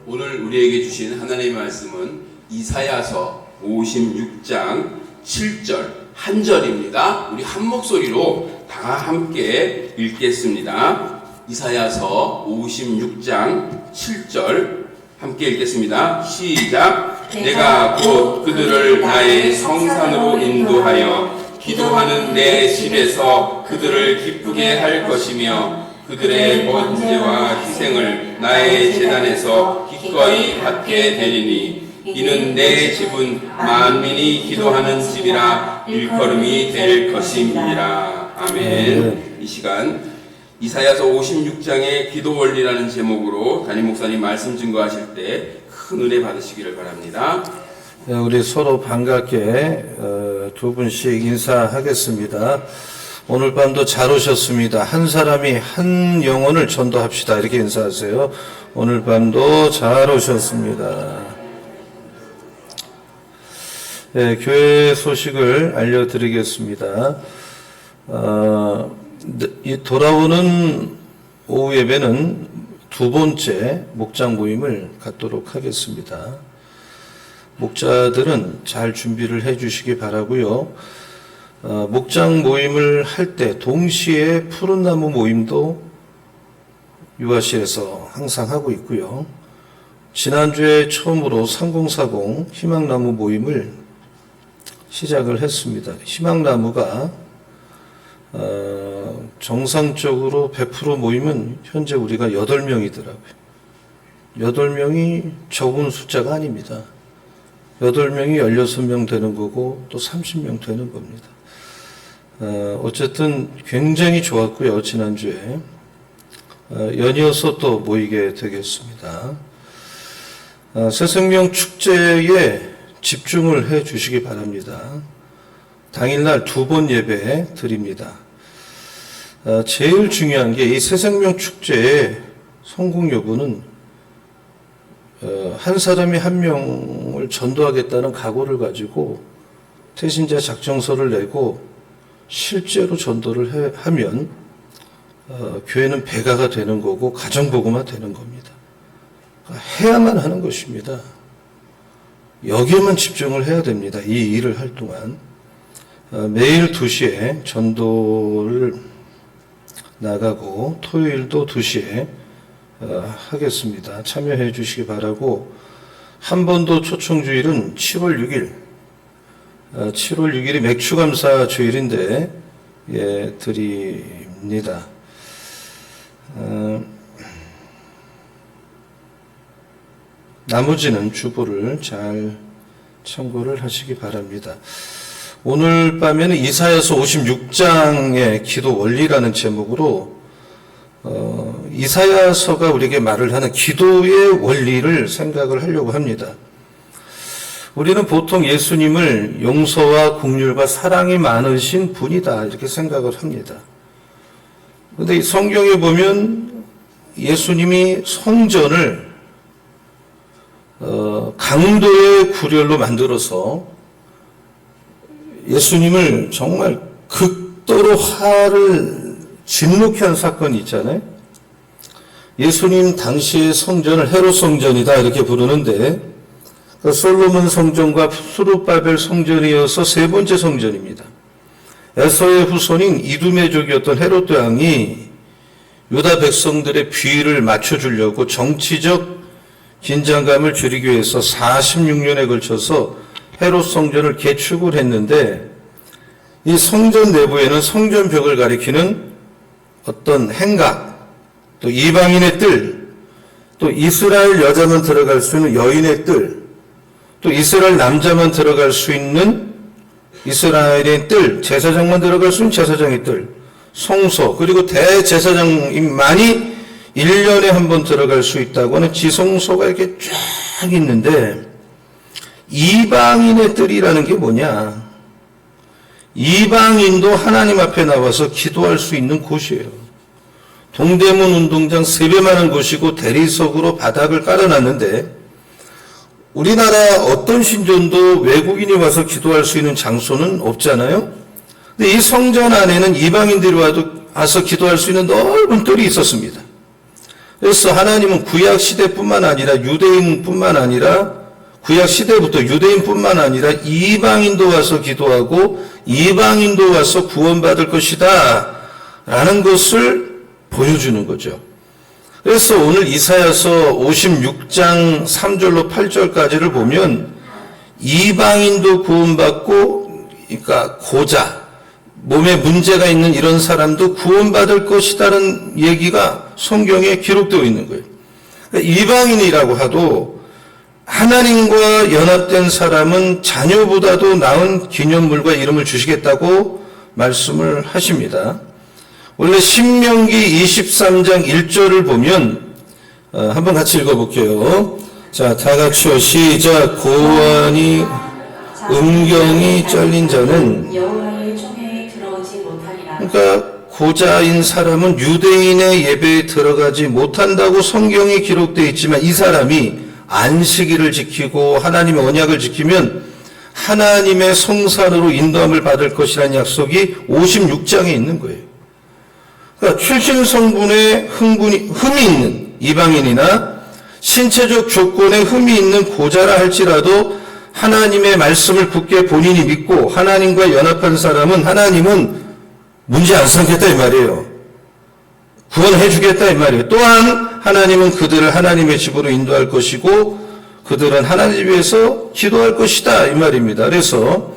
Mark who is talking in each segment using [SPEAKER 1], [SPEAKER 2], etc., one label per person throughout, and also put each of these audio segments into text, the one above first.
[SPEAKER 1] 오늘 우리에게 주신 하나님의 말씀은 이사야서 56장 7절 한 절입니다. 우리 한 목소리로 다 함께 읽겠습니다. 이사야서 56장 7절 함께 읽겠습니다. 시작. 내가 곧 그들을 나의 성산으로 인도하여 기도하는 내 집에서 그들을 기쁘게 할 것이며 그들의 번제와 희생을 나의 제단에서 기꺼이 받게 되리니 이는 내 집은 만민이 기도하는 집이라 일컬음이 될 것임이라. 아멘. 이 시간 이사야서 56장의 기도 원리라는 제목으로 담임 목사님 말씀 증거하실 때 큰 은혜 받으시기를 바랍니다.
[SPEAKER 2] 우리 서로 반갑게 두 분씩 인사하겠습니다. 오늘 밤도 잘 오셨습니다. 한 사람이 한 영혼을 전도합시다. 이렇게 인사하세요. 오늘 밤도 잘 오셨습니다. 네, 교회 소식을 알려드리겠습니다. 이 돌아오는 오후 예배는 두 번째 목장 모임을 갖도록 하겠습니다. 목자들은 잘 준비를 해 주시기 바라고요. 목장 모임을 할 때 동시에 푸른 나무 모임도 유아실에서 항상 하고 있고요. 지난주에 처음으로 3040 희망나무 모임을 시작을 했습니다. 희망나무가 정상적으로 100% 모이면 현재 우리가 8명이더라고요. 8명이 적은 숫자가 아닙니다. 8명이 16명 되는 거고 또 30명 되는 겁니다. 어쨌든 굉장히 좋았고요. 지난주에 연이어서 또 모이게 되겠습니다. 새생명 축제에 집중을 해 주시기 바랍니다. 당일날 2번 예배 드립니다. 제일 중요한 게 이 새생명 축제의 성공 여부는 한 사람이 한 명을 전도하겠다는 각오를 가지고 태신자 작정서를 내고 실제로 전도를 하면 교회는 배가가 되는 거고 가정복음화 되는 겁니다. 해야만 하는 것입니다. 여기에만 집중을 해야 됩니다. 이 일을 할 동안 매일 2시에 전도를 나가고 토요일도 2시에 하겠습니다. 참여해 주시기 바라고, 한 번 더 초청주일은 7월 6일 7월 6일이 맥주감사 주일인데 드립니다. 나머지는 주보를 잘 참고를 하시기 바랍니다. 오늘 밤에는 이사야서 56장의 기도 원리라는 제목으로 이사야서가 우리에게 말을 하는 기도의 원리를 생각을 하려고 합니다. 우리는 보통 예수님을 용서와 긍휼과 사랑이 많으신 분이다 이렇게 생각을 합니다. 그런데 이 성경에 보면 예수님이 성전을 강도의 구렬로 만들어서 예수님을 정말 극도로 화를 진노케 한 사건이 있잖아요. 예수님 당시의 성전을 헤롯 성전이다 이렇게 부르는데 솔로몬 성전과 수룹바벨 성전이어서 세 번째 성전입니다. 에서의 후손인 이두메족이었던 헤롯 왕이 유다 백성들의 비위를 맞춰주려고 정치적 긴장감을 줄이기 위해서 46년에 걸쳐서 헤롯 성전을 개축을 했는데, 이 성전 내부에는 성전벽을 가리키는 어떤 행각, 또 이방인의 뜰, 또 이스라엘 여자만 들어갈 수 있는 여인의 뜰, 또 이스라엘 남자만 들어갈 수 있는 이스라엘의 뜰, 제사장만 들어갈 수 있는 제사장의 뜰, 성소, 그리고 대제사장만이 1년에 한 번 들어갈 수 있다고 하는 지성소가 이렇게 쫙 있는데, 이방인의 뜰이라는 게 뭐냐? 이방인도 하나님 앞에 나와서 기도할 수 있는 곳이에요. 동대문 운동장 3배만한 곳이고 대리석으로 바닥을 깔아놨는데, 우리나라 어떤 신전도 외국인이 와서 기도할 수 있는 장소는 없잖아요. 근데 이 성전 안에는 이방인들이 와서 기도할 수 있는 넓은 뜰이 있었습니다. 그래서 하나님은 구약 시대뿐만 아니라 유대인뿐만 아니라 구약 시대부터 유대인뿐만 아니라 이방인도 와서 기도하고 이방인도 와서 구원받을 것이다 라는 것을 보여주는 거죠. 그래서 오늘 이사야서 56장 3절로 8절까지를 보면 이방인도 구원받고, 그러니까 고자, 몸에 문제가 있는 이런 사람도 구원받을 것이라는 얘기가 성경에 기록되어 있는 거예요. 그러니까 이방인이라고 하도 하나님과 연합된 사람은 자녀보다도 나은 기념물과 이름을 주시겠다고 말씀을 하십니다. 원래 신명기 23장 1절을 보면 한번 같이 읽어볼게요. 자, 다 같이요. 시작. 고환이 음경이 잘린 자는,
[SPEAKER 3] 여호와의 총회에 들어오지 못하리라.
[SPEAKER 2] 그러니까 고자인 사람은 유대인의 예배에 들어가지 못한다고 성경에 기록되어 있지만 이 사람이 안식일을 지키고 하나님의 언약을 지키면 하나님의 성산으로 인도함을 받을 것이라는 약속이 56장에 있는 거예요. 그러니까 출신 성분에 흠이 있는 이방인이나 신체적 조건에 흠이 있는 고자라 할지라도 하나님의 말씀을 굳게 본인이 믿고 하나님과 연합한 사람은 하나님은 문제 안 삼겠다 이 말이에요. 구원해 주겠다 이 말이에요. 또한 하나님은 그들을 하나님의 집으로 인도할 것이고 그들은 하나님 위해서 기도할 것이다 이 말입니다. 그래서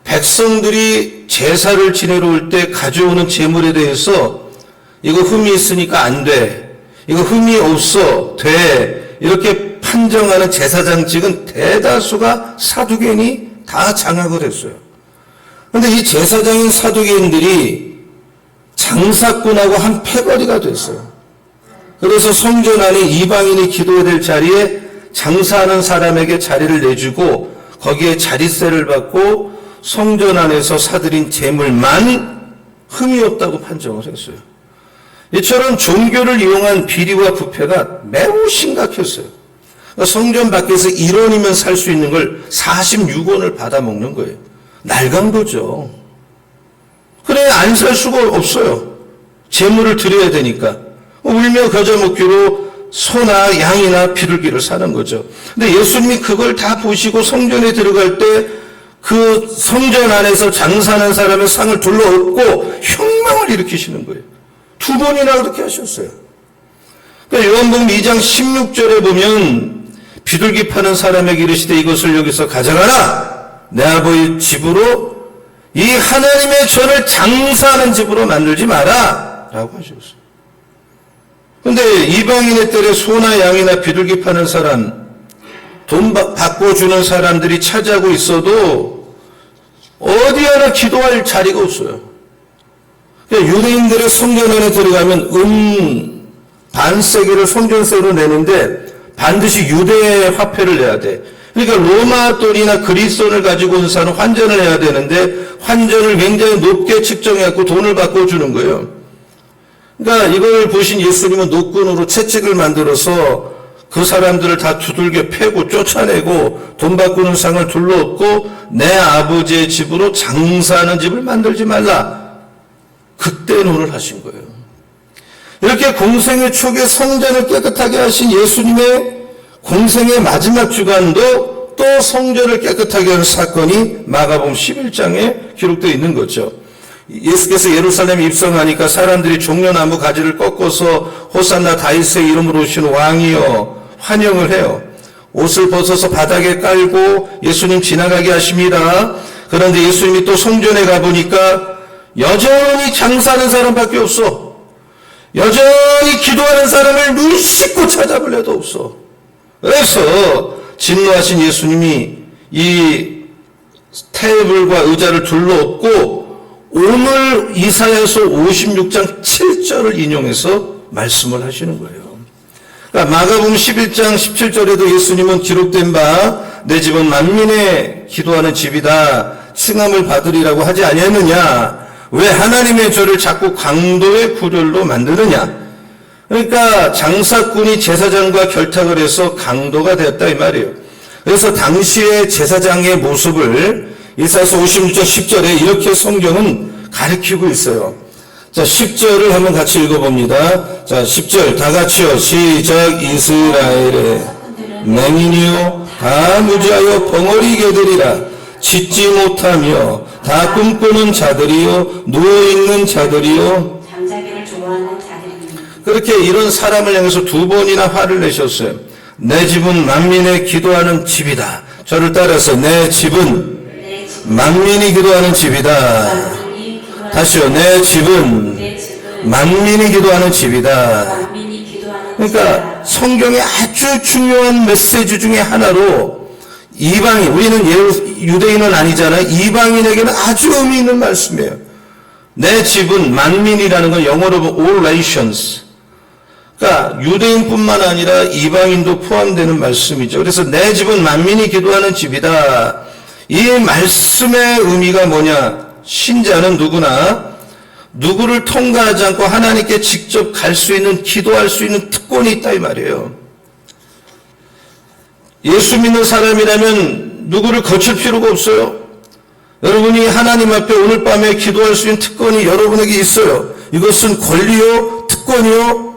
[SPEAKER 2] 백성들이 제사를 지내러 올 때 가져오는 제물에 대해서 이거 흠이 있으니까 안 돼. 이거 흠이 없어. 돼. 이렇게 판정하는 제사장 측은 대다수가 사두개인이 다 장악을 했어요. 그런데 이 제사장인 사두개인들이 장사꾼하고 한 패거리가 됐어요. 그래서 성전 안에 이방인이 기도해야 될 자리에 장사하는 사람에게 자리를 내주고 거기에 자리세를 받고 성전 안에서 사들인 재물만 흠이 없다고 판정을 했어요. 이처럼 종교를 이용한 비리와 부패가 매우 심각했어요. 그러니까 성전 밖에서 1원이면 살 수 있는 걸 46원을 받아먹는 거예요. 날강도죠. 그래 안 살 수가 없어요. 재물을 드려야 되니까. 울며 겨자 먹기로 소나 양이나 비둘기를 사는 거죠. 근데 예수님이 그걸 다 보시고 성전에 들어갈 때 그 성전 안에서 장사하는 사람의 상을 둘러엎고 혁명을 일으키시는 거예요. 2번이나 그렇게 하셨어요. 그러니까 요한복음 2장 16절에 보면 비둘기 파는 사람에게 이르시되 이것을 여기서 가져가라. 내 아버지 집으로 이 하나님의 전을 장사하는 집으로 만들지 마라. 라고 하셨어요. 그런데 이방인의 뜰에 소나 양이나 비둘기 파는 사람, 돈 바꿔주는 사람들이 차지하고 있어도 어디 하나 기도할 자리가 없어요. 유대인들의 성전 안에 들어가면 반세기를 성전세로 내는데 반드시 유대 화폐를 내야 돼. 그러니까 로마 돈이나 그리스 돈을 가지고 온 사람은 환전을 해야 되는데 환전을 굉장히 높게 측정해갖고 돈을 바꿔주는 거예요. 그러니까 이걸 보신 예수님은 노끈으로 채찍을 만들어서 그 사람들을 다 두들겨 패고 쫓아내고 돈 바꾸는 상을 둘러엎고 내 아버지의 집으로 장사하는 집을 만들지 말라. 극대노를 하신 거예요. 이렇게 공생의 초기에 성전을 깨끗하게 하신 예수님의 공생의 마지막 주간도 또 성전을 깨끗하게 하는 사건이 마가복음 11장에 기록되어 있는 거죠. 예수께서 예루살렘에 입성하니까 사람들이 종려나무 가지를 꺾어서 호산나 다윗의 이름으로 오신 왕이여 환영을 해요. 옷을 벗어서 바닥에 깔고 예수님 지나가게 하십니다. 그런데 예수님이 또 성전에 가보니까 여전히 장사하는 사람밖에 없어. 여전히 기도하는 사람을 눈 씻고 찾아볼 애도 없어. 그래서 진노하신 예수님이 이 테이블과 의자를 둘러엎고 오늘 이사야서 56장 7절을 인용해서 말씀을 하시는 거예요. 그러니까 마가복음 11장 17절에도 예수님은 기록된 바 내 집은 만민의 기도하는 집이다 칭함을 받으리라고 하지 아니했느냐. 왜 하나님의 죄를 자꾸 강도의 구별로 만드느냐. 그러니까 장사꾼이 제사장과 결탁을 해서 강도가 되었다 이 말이에요. 그래서 당시의 제사장의 모습을 이사야서 56장 10절에 이렇게 성경은 가리키고 있어요. 자, 10절을 한번 같이 읽어봅니다. 자, 10절 다 같이요. 시작. 이스라엘의 맹인이요 다 무지하여 벙어리 개들이라 짓지 못하며 다 꿈꾸는 자들이요 누워있는 자들이요
[SPEAKER 3] 잠자기를 좋아하는 자들입니다.
[SPEAKER 2] 그렇게 이런 사람을 향해서 두 번이나 화를 내셨어요. 내 집은 만민의 기도하는 집이다. 저를 따라서 내 집은
[SPEAKER 3] 내 집,
[SPEAKER 2] 만민이 기도하는 집이다.
[SPEAKER 3] 만민이 기도하는
[SPEAKER 2] 다시요. 내 집은
[SPEAKER 3] 내 집은
[SPEAKER 2] 만민이 기도하는 집이다.
[SPEAKER 3] 만민이 기도하는
[SPEAKER 2] 그러니까 성경의 아주 중요한 메시지 중에 하나로 이방인, 우리는 유대인은 아니잖아요. 이방인에게는 아주 의미 있는 말씀이에요. 내 집은 만민이라는 건 영어로 보면 all nations. 그러니까 유대인뿐만 아니라 이방인도 포함되는 말씀이죠. 그래서 내 집은 만민이 기도하는 집이다. 이 말씀의 의미가 뭐냐? 신자는 누구나 누구를 통과하지 않고 하나님께 직접 갈 수 있는, 기도할 수 있는 특권이 있다 이 말이에요. 예수 믿는 사람이라면 누구를 거칠 필요가 없어요. 여러분이 하나님 앞에 오늘 밤에 기도할 수 있는 특권이 여러분에게 있어요. 이것은 권리요, 특권이요.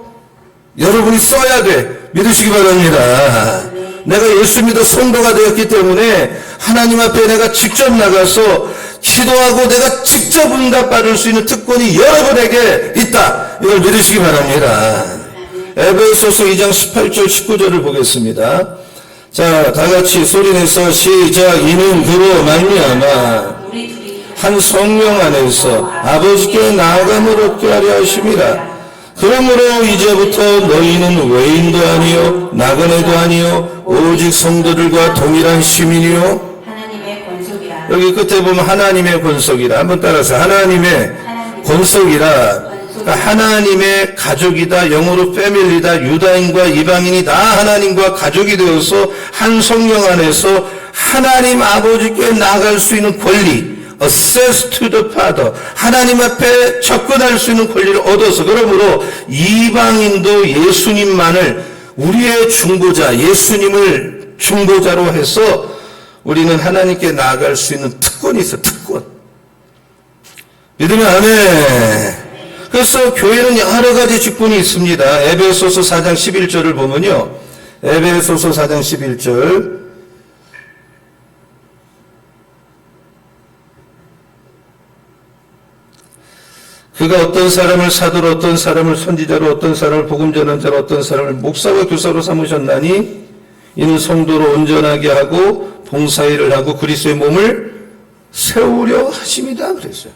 [SPEAKER 2] 여러분이 써야 돼. 믿으시기 바랍니다. 내가 예수 믿어 성도가 되었기 때문에 하나님 앞에 내가 직접 나가서 기도하고 내가 직접 응답받을 수 있는 특권이 여러분에게 있다. 이걸 믿으시기 바랍니다. 에베소서 2장 18절 19절을 보겠습니다. 자, 다 같이 소리내서 시작. 이는 그로 말미암아
[SPEAKER 3] 우리 둘이
[SPEAKER 2] 한 성령 안에서 아버지께 나아감을 얻게 하려 하심이라. 그러므로 이제부터 너희는 외인도 아니요 나그네도 아니요 오직 성도들과 동일한 시민이요.
[SPEAKER 3] 하나님의 권속이라.
[SPEAKER 2] 여기 끝에 보면 하나님의 권속이라. 한번 따라서 하나님의 권속이라. 그러니까 하나님의 가족이다. 영어로 패밀리다. 유다인과 이방인이 다 하나님과 가족이 되어서 한 성령 안에서 하나님 아버지께 나아갈 수 있는 권리, access to the Father, 하나님 앞에 접근할 수 있는 권리를 얻어서, 그러므로 이방인도 예수님만을 우리의 중보자, 예수님을 중보자로 해서 우리는 하나님께 나아갈 수 있는 특권이 있어. 특권. 믿으면 아멘. 그래서 교회는 여러 가지 직분이 있습니다. 에베소서 4장 11절을 보면요. 에베소서 4장 11절. 그가 어떤 사람을 사도로, 어떤 사람을 선지자로, 어떤 사람을 복음 전환자로, 어떤 사람을 목사와 교사로 삼으셨나니 이는 성도로 온전하게 하고 봉사일을 하고 그리스도의 몸을 세우려 하심이다 그랬어요.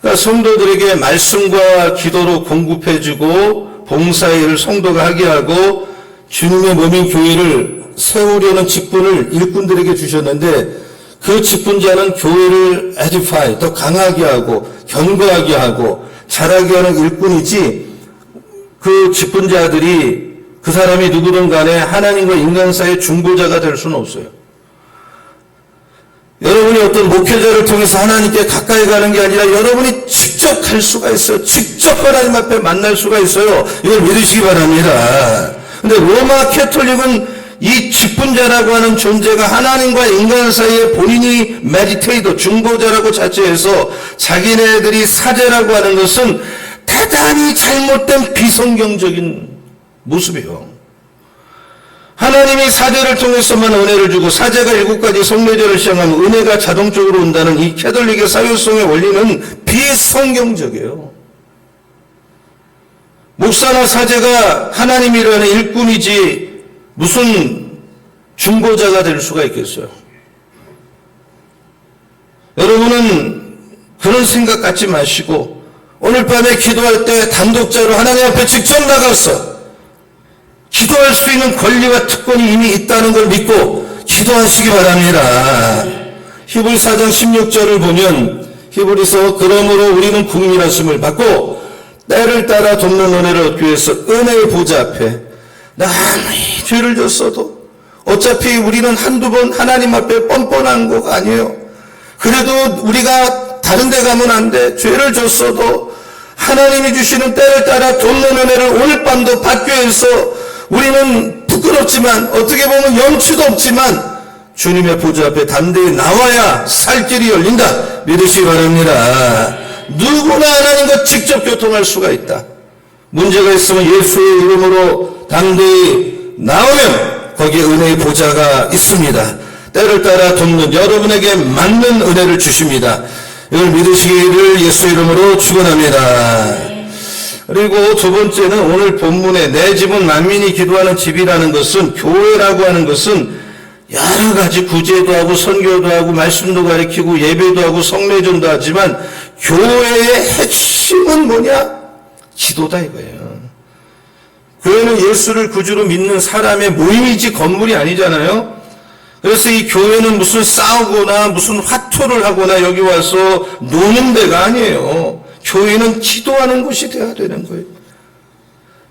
[SPEAKER 2] 그러니까 성도들에게 말씀과 기도로 공급해주고 봉사일을 성도가 하게 하고 주님의 몸인 교회를 세우려는 직분을 일꾼들에게 주셨는데 그 직분자는 교회를 edify, 더 강하게 하고 견고하게 하고 자라게 하는 일꾼이지 그 직분자들이 그 사람이 누구든 간에 하나님과 인간 사이의 중보자가 될 수는 없어요. 여러분이 어떤 목회자를 통해서 하나님께 가까이 가는 게 아니라 여러분이 직접 갈 수가 있어요. 직접 하나님 앞에 만날 수가 있어요. 이걸 믿으시기 바랍니다. 근데 로마 캐톨릭은 이 직분자라고 하는 존재가 하나님과 인간 사이에 본인이 메디테이터, 중보자라고 자처해서 자기네들이 사제라고 하는 것은 대단히 잘못된 비성경적인 모습이에요. 하나님이 사제를 통해서만 은혜를 주고 사제가 7가지 성례제를 시행하면 은혜가 자동적으로 온다는 이 캐톨릭의 사유성의 원리는 비성경적이에요. 목사나 사제가 하나님이라는 일꾼이지 무슨 중보자가 될 수가 있겠어요. 여러분은 그런 생각 갖지 마시고 오늘 밤에 기도할 때 단독자로 하나님 앞에 직접 나가서 기도할 수 있는 권리와 특권이 이미 있다는 걸 믿고 기도하시기 바랍니다. 히브리 4장 16절을 보면 히브리서 그러므로 우리는 국민하심을 받고 때를 따라 돕는 은혜를 얻기 위해서 은혜의 보좌 앞에 남이 죄를 졌어도 어차피 우리는 한두 번 하나님 앞에 뻔뻔한 거가 아니에요. 그래도 우리가 다른 데 가면 안 돼. 죄를 졌어도 하나님이 주시는 때를 따라 돕는 은혜를 오늘 밤도 받기 위해서 우리는 부끄럽지만 어떻게 보면 염치도 없지만 주님의 보좌 앞에 담대히 나와야 살 길이 열린다. 믿으시기 바랍니다. 누구나 하나님과 직접 교통할 수가 있다. 문제가 있으면 예수의 이름으로 당대히 나오면 거기에 은혜의 보좌가 있습니다. 때를 따라 돕는 여러분에게 맞는 은혜를 주십니다. 이걸 믿으시기를 예수 이름으로 축원합니다. 그리고 두 번째는 오늘 본문에 내 집은 만민이 기도하는 집이라는 것은, 교회라고 하는 것은 여러 가지 구제도 하고 선교도 하고 말씀도 가르치고 예배도 하고 성례전도 하지만 교회의 핵심은 뭐냐? 기도다 이거예요. 교회는 예수를 구주로 믿는 사람의 모임이지 건물이 아니잖아요. 그래서 이 교회는 무슨 싸우거나 무슨 화투를 하거나 여기 와서 노는 데가 아니에요. 교회는 기도하는 곳이 되어야 되는 거예요.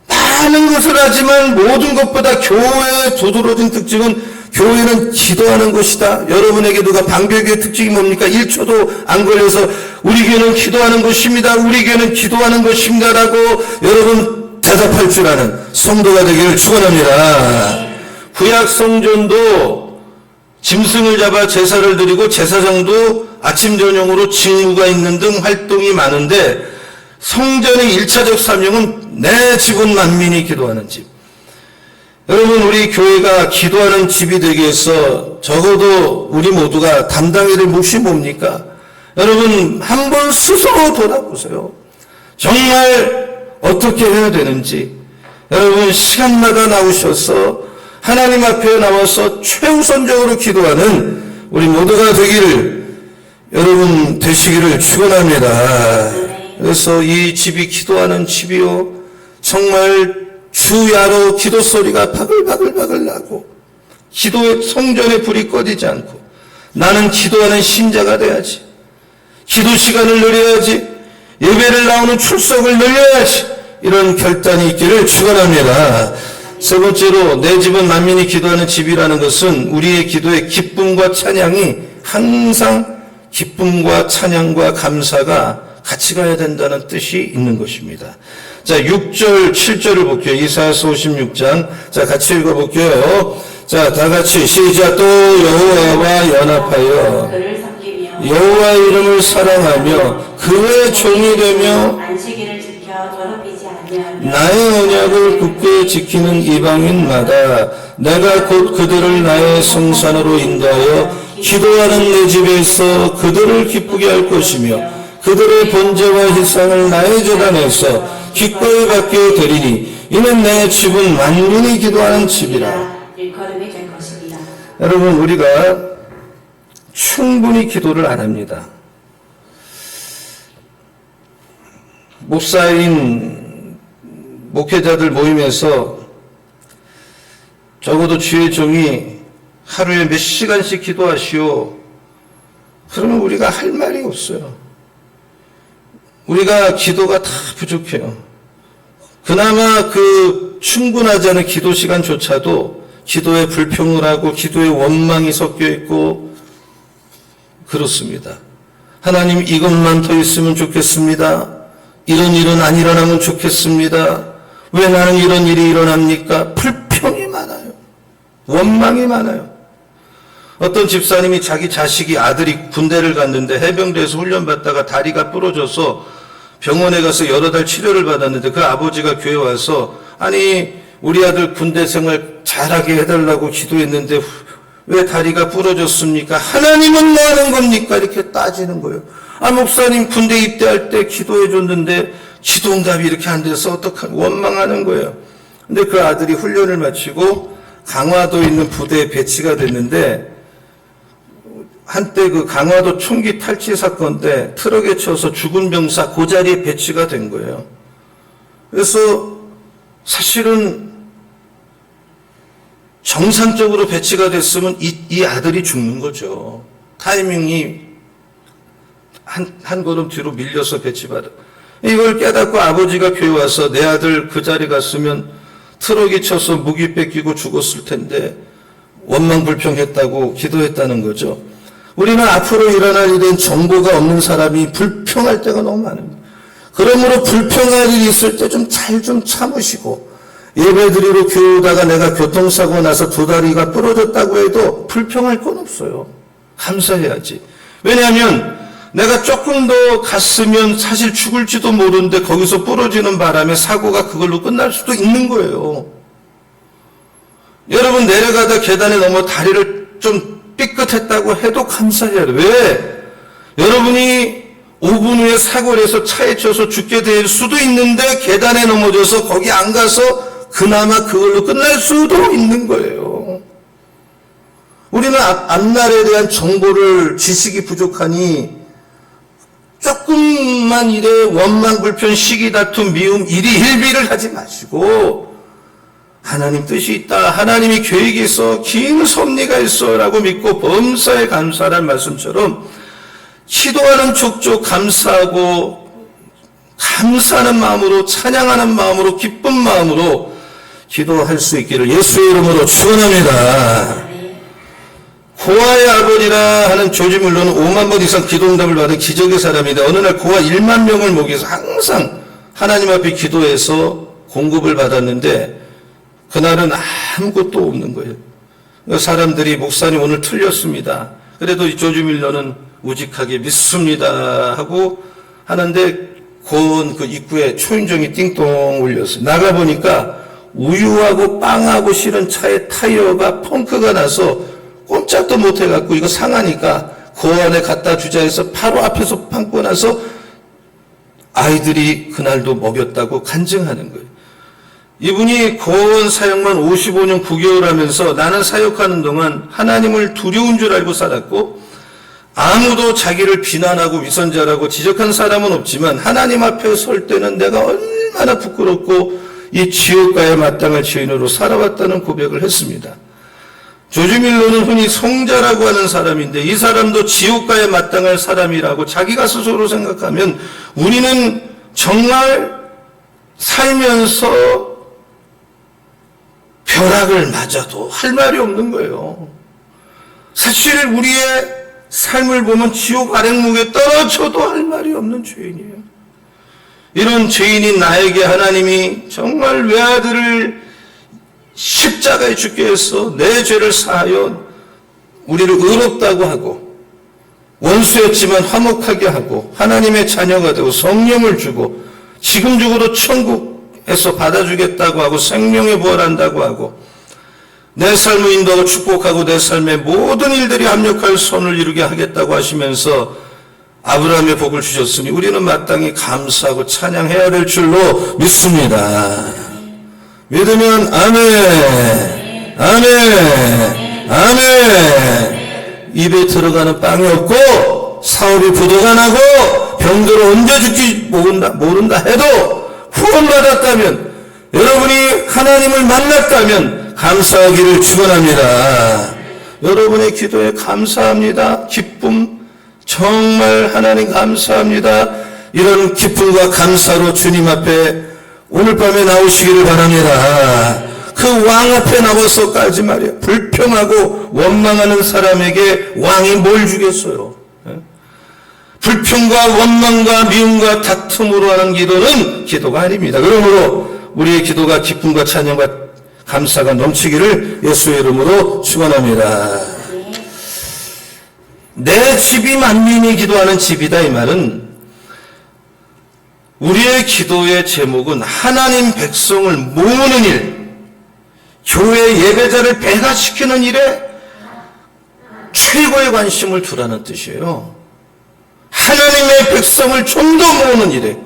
[SPEAKER 2] 많은 것을 하지만 모든 것보다 교회의 두드러진 특징은 교회는 기도하는 곳이다. 여러분에게 누가 방배교의 특징이 뭡니까? 1초도 안 걸려서 우리 교회는 기도하는 곳입니다. 우리 교회는 기도하는 곳입니다라고 여러분 대답할 줄 아는 성도가 되기를 축원합니다. 구약 성전도 짐승을 잡아 제사를 드리고 제사장도 아침 저녁으로 징후가 있는 등 활동이 많은데 성전의 1차적 사명은 내 집은 만민이 기도하는 집. 여러분, 우리 교회가 기도하는 집이 되기 위해서 적어도 우리 모두가 담당해야 될 몫이 뭡니까? 여러분, 한번 스스로 돌아보세요. 정말 어떻게 해야 되는지. 여러분, 시간마다 나오셔서 하나님 앞에 나와서 최우선적으로 기도하는 우리 모두가 되기를, 여러분 되시기를 축원합니다. 그래서 이 집이 기도하는 집이요, 정말 주야로 기도 소리가 바글바글바글 나고 기도의 성전에 불이 꺼지지 않고 나는 기도하는 신자가 돼야지, 기도 시간을 늘려야지, 예배를 나오는 출석을 늘려야지, 이런 결단이 있기를 축원합니다. 세 번째로 내 집은 만민이 기도하는 집이라는 것은 우리의 기도에 기쁨과 찬양이 항상 기쁨과 찬양과 감사가 같이 가야 된다는 뜻이 있는 것입니다. 자, 6절, 7절을 볼게요. 이사야서 56장. 자, 같이 읽어볼게요. 자, 다 같이 시작. 또 여호와와 연합하여
[SPEAKER 3] 그를 섬기며
[SPEAKER 2] 여호와 이름을 사랑하며 그의 종이 되며
[SPEAKER 3] 안식일을 지켜 더럽히지 아니하며
[SPEAKER 2] 나의 언약을 굳게 지키는 이방인마다 내가 곧 그들을 나의 성산으로 인도하여 기도하는 내 집에서 그들을 기쁘게 할 것이며 그들의 번제와 희상을 나의 제단에서 기꺼이 받게 되리니 이는 내 집은 만민이 기도하는 집이라.
[SPEAKER 3] 일컬음이 될 것입니다.
[SPEAKER 2] 여러분, 우리가 충분히 기도를 안 합니다. 목사인 목회자들 모임에서 적어도 주의 종이 하루에 몇 시간씩 기도하시오. 그러면 우리가 할 말이 없어요. 우리가 기도가 다 부족해요. 그나마 그 충분하지 않은 기도 시간조차도 기도에 불평을 하고 기도에 원망이 섞여 있고 그렇습니다. 하나님, 이것만 더 있으면 좋겠습니다. 이런 일은 안 일어나면 좋겠습니다. 왜 나는 이런 일이 일어납니까? 불평이 많아요. 원망이 많아요. 어떤 집사님이 자기 자식이 아들이 군대를 갔는데 해병대에서 훈련받다가 다리가 부러져서 병원에 가서 여러 달 치료를 받았는데 그 아버지가 교회 와서 아니 우리 아들 군대 생활 잘하게 해달라고 기도했는데 왜 다리가 부러졌습니까? 하나님은 뭐 하는 겁니까? 이렇게 따지는 거예요. 아, 목사님 군대 입대할 때 기도해 줬는데 기도응답이 이렇게 안 돼서 어떡하냐, 원망하는 거예요. 근데 그 아들이 훈련을 마치고 강화도에 있는 부대에 배치가 됐는데 한때 그 강화도 총기 탈취 사건 때 트럭에 쳐서 죽은 병사 그 자리에 배치가 된 거예요. 그래서 사실은 정상적으로 배치가 됐으면 이 아들이 죽는 거죠. 타이밍이 한 걸음 뒤로 밀려서 배치받아. 이걸 깨닫고 아버지가 교회 와서 내 아들 그 자리 갔으면 트럭이 쳐서 무기 뺏기고 죽었을 텐데 원망불평했다고 기도했다는 거죠. 우리는 앞으로 일어날 일엔 정보가 없는 사람이 불평할 때가 너무 많습니다. 그러므로 불평할 일이 있을 때 좀 잘 좀 참으시고, 예배드리러 교회 오다가 내가 교통사고 나서 두 다리가 부러졌다고 해도 불평할 건 없어요. 감사해야지. 왜냐하면 내가 조금 더 갔으면 사실 죽을지도 모르는데 거기서 부러지는 바람에 사고가 그걸로 끝날 수도 있는 거예요. 여러분 내려가다 계단에 넘어 다리를 좀 삐끗했다고 해도 감사해야 돼요. 왜? 여러분이 5분 후에 사고를 해서 차에 쳐서 죽게 될 수도 있는데 계단에 넘어져서 거기 안 가서 그나마 그걸로 끝날 수도 있는 거예요. 우리는 앞날에 대한 정보를 지식이 부족하니 조금만 일에 원망, 불편, 시기, 다툼, 미움, 일희일비를 하지 마시고 하나님 뜻이 있다. 하나님이 계획이 있어. 긴 섭리가 있어. 라고 믿고 범사에 감사하라는 말씀처럼 기도하는 족족 감사하고 감사하는 마음으로 찬양하는 마음으로 기쁜 마음으로 기도할 수 있기를 예수의 이름으로 축원합니다. 고아의 아버지라 하는 조지 뮬러는 5만 번 이상 기도응답을 받은 기적의 사람인데 어느 날 고아 1만 명을 모기 위해서 항상 하나님 앞에 기도해서 공급을 받았는데 그날은 아무것도 없는 거예요. 사람들이 목사님 오늘 틀렸습니다. 그래도 이 조지 뮬러는 우직하게 믿습니다 하고 하는데 고은 그 입구에 초인종이 띵동 울렸어요. 나가보니까 우유하고 빵하고 실은 차에 타이어가 펑크가 나서 꼼짝도 못해갖고 이거 상하니까 고안에 갖다 주자 해서 바로 앞에서 판고 나서 아이들이 그날도 먹였다고 간증하는 거예요. 이분이 고원 사역만 55년 9개월 하면서 나는 사역하는 동안 하나님을 두려운 줄 알고 살았고 아무도 자기를 비난하고 위선자라고 지적한 사람은 없지만 하나님 앞에 설 때는 내가 얼마나 부끄럽고 이 지옥가의 마땅할 죄인으로 살아왔다는 고백을 했습니다. 조지 뮬러는 흔히 성자라고 하는 사람인데 이 사람도 지옥가에 마땅할 사람이라고 자기가 스스로 생각하면 우리는 정말 살면서 벼락을 맞아도 할 말이 없는 거예요. 사실 우리의 삶을 보면 지옥 아랫목에 떨어져도 할 말이 없는 죄인이에요. 이런 죄인인 나에게 하나님이 정말 외아들을 십자가에 죽게 해서 내 죄를 사하여 우리를 의롭다고 하고 원수였지만 화목하게 하고 하나님의 자녀가 되고 성령을 주고 지금 죽어도 천국에서 받아주겠다고 하고 생명에 부활한다고 하고 내 삶을 인도하고 축복하고 내 삶의 모든 일들이 합력할 선을 이루게 하겠다고 하시면서 아브라함의 복을 주셨으니 우리는 마땅히 감사하고 찬양해야 될 줄로 믿습니다. 믿으면 아멘, 아멘, 아멘. 입에 들어가는 빵이 없고 사울이 부도가 나고 병들어 언제 죽지 모른다 해도 구원받았다면 여러분이 하나님을 만났다면 감사하기를 축원합니다. 여러분의 기도에 감사합니다. 기쁨 정말 하나님 감사합니다. 이런 기쁨과 감사로 주님 앞에 오늘 밤에 나오시기를 바랍니다. 그 왕 앞에 나와서까지 말이야. 불평하고 원망하는 사람에게 왕이 뭘 주겠어요? 불평과 원망과 미움과 다툼으로 하는 기도는 기도가 아닙니다. 그러므로 우리의 기도가 기쁨과 찬양과 감사가 넘치기를 예수의 이름으로 축원합니다. 내 집이 만민이 기도하는 집이다 이 말은 우리의 기도의 제목은 하나님 백성을 모으는 일, 교회 예배자를 배가시키는 일에 최고의 관심을 두라는 뜻이에요. 하나님의 백성을 좀 더 모으는 일에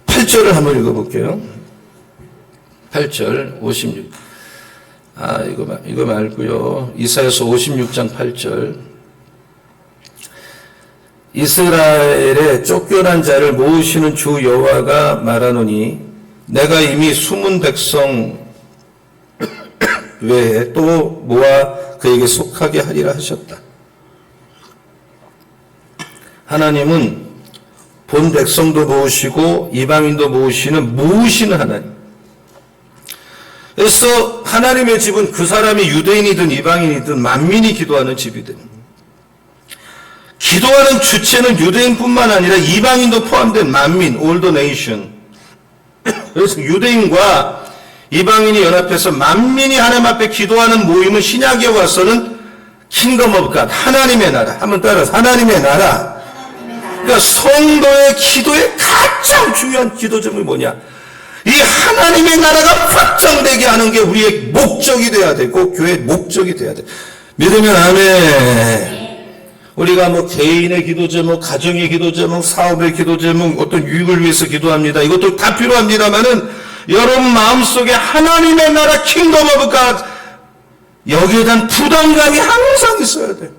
[SPEAKER 2] 8절을 한번 읽어볼게요. 8절 56 이거 말고요. 이사야서 56장 8절 이스라엘의 쫓겨난 자를 모으시는 주 여호와가 말하노니 내가 이미 숨은 백성 외에 또 모아 그에게 속하게 하리라 하셨다. 하나님은 본 백성도 모으시고 이방인도 모으시는 하나님. 그래서 하나님의 집은 그 사람이 유대인이든 이방인이든 만민이 기도하는 집이든 기도하는 주체는 유대인뿐만 아니라 이방인도 포함된 만민, all the nation. 그래서 유대인과 이방인이 연합해서 만민이 하나님 앞에 기도하는 모임은 신약에 와서는 킹덤 오브 갓, 하나님의 나라. 한번 따라서 하나님의 나라. 그러니까 성도의 기도의 가장 중요한 기도 제목이 뭐냐? 이 하나님의 나라가 확장되게 하는 게 우리의 목적이 돼야 되고 교회의 목적이 돼야 돼. 믿으면 아멘. 우리가 뭐 개인의 기도 제목, 가정의 기도 제목, 사업의 기도 제목, 어떤 유익을 위해서 기도합니다. 이것도 다 필요합니다만은 여러분 마음속에 하나님의 나라 킹덤 오브 갓 여기에 대한 부담감이 항상 있어야 돼요.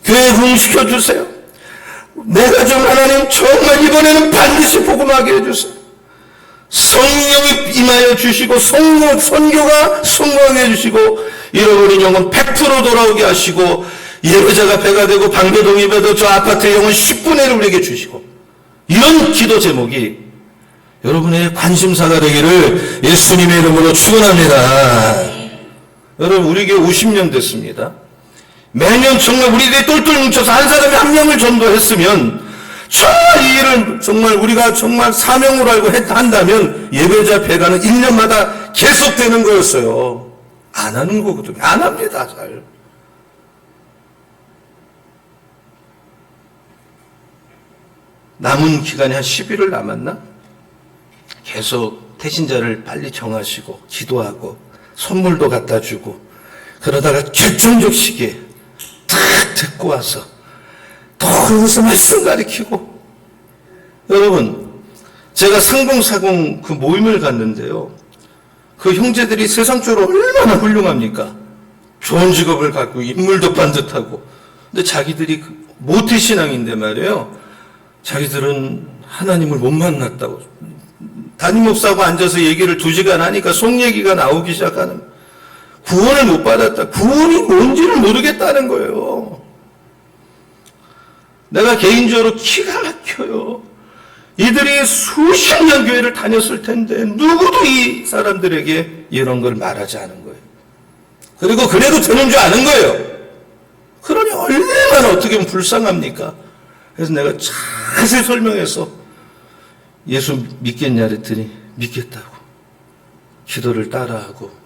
[SPEAKER 2] 교회 부흥시켜 주세요. 내 가정 하나님 정말 이번에는 반드시 복음하게 해주세요. 성령이 임하여 주시고 선교가 성공하게 해주시고 잃어버린 영혼 100% 돌아오게 하시고 예배자가 배가 되고 방배동이배도 저 아파트의 영혼 10분의 1을 우리에게 주시고 이런 기도 제목이 여러분의 관심사가 되기를 예수님의 이름으로 축원합니다. 여러분 우리 교회 50년 됐습니다. 매년 정말 우리들이 똘똘 뭉쳐서 한 사람이 한 명을 전도했으면 정말 이 일을 정말 우리가 정말 사명으로 알고 한다면 예배자 배가는 1년마다 계속되는 거였어요. 안 하는 거거든요. 안 합니다. 잘. 남은 기간이 한 10일을 남았나? 계속 태신자를 빨리 정하시고 기도하고 선물도 갖다 주고 그러다가 결정적 시기에 탁 듣고 와서 또 거기서 말씀 가르치고 여러분 제가 상봉사공 그 모임을 갔는데요. 그 형제들이 세상적으로 얼마나 훌륭합니까? 좋은 직업을 갖고 인물도 반듯하고 근데 자기들이 모태신앙인데 말이에요. 자기들은 하나님을 못 만났다고 담임 목사하고 앉아서 얘기를 2시간 하니까 속 얘기가 나오기 시작하는 구원을 못 받았다. 구원이 뭔지를 모르겠다는 거예요. 내가 개인적으로 기가 막혀요. 이들이 수십 년 교회를 다녔을 텐데 누구도 이 사람들에게 이런 걸 말하지 않은 거예요. 그리고 그래도 되는 줄 아는 거예요. 그러니 얼마나 어떻게 보면 불쌍합니까? 그래서 내가 자세히 설명해서 예수 믿겠냐 그랬더니 믿겠다고 기도를 따라하고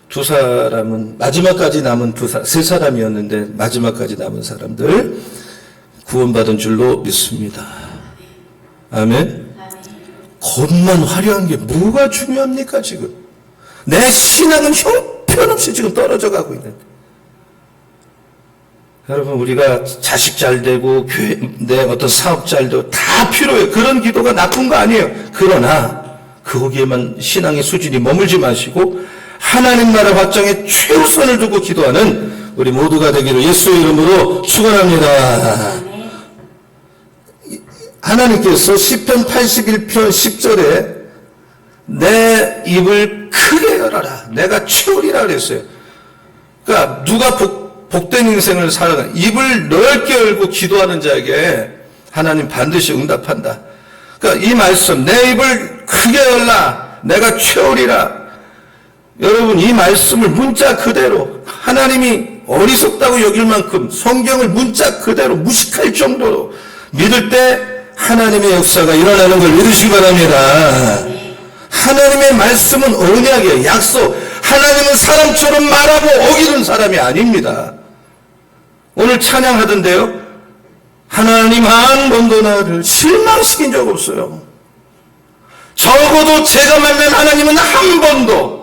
[SPEAKER 2] 두 사람은 마지막까지 남은 세 사람이었는데 마지막까지 남은 사람들 구원받은 줄로 믿습니다. 아멘. 겉만 화려한 게 뭐가 중요합니까 지금? 내 신앙은 형편없이 지금 떨어져 가고 있는데 여러분 우리가 자식 잘 되고 교회 내 어떤 사업 잘 되고 다 필요해요. 그런 기도가 나쁜 거 아니에요. 그러나 거기에만 신앙의 수준이 머물지 마시고 하나님 나라 확장에 최우선을 두고 기도하는 우리 모두가 되기를 예수의 이름으로 축원합니다. 하나님께서 시편 81편 10절에 내 입을 크게 열어라. 내가 채우리라 그랬어요. 그러니까 누가 복된 인생을 살아가 입을 넓게 열고 기도하는 자에게 하나님 반드시 응답한다. 그러니까 이 말씀 내 입을 크게 열라. 내가 채우리라. 여러분 이 말씀을 문자 그대로 하나님이 어리석다고 여길 만큼 성경을 문자 그대로 무식할 정도로 믿을 때 하나님의 역사가 일어나는 걸 믿으시기 바랍니다. 하나님의 말씀은 언약이에요. 약속. 하나님은 사람처럼 말하고 어기는 사람이 아닙니다. 오늘 찬양하던데요. 하나님 한 번도 나를 실망시킨 적 없어요. 적어도 제가 만난 하나님은 한 번도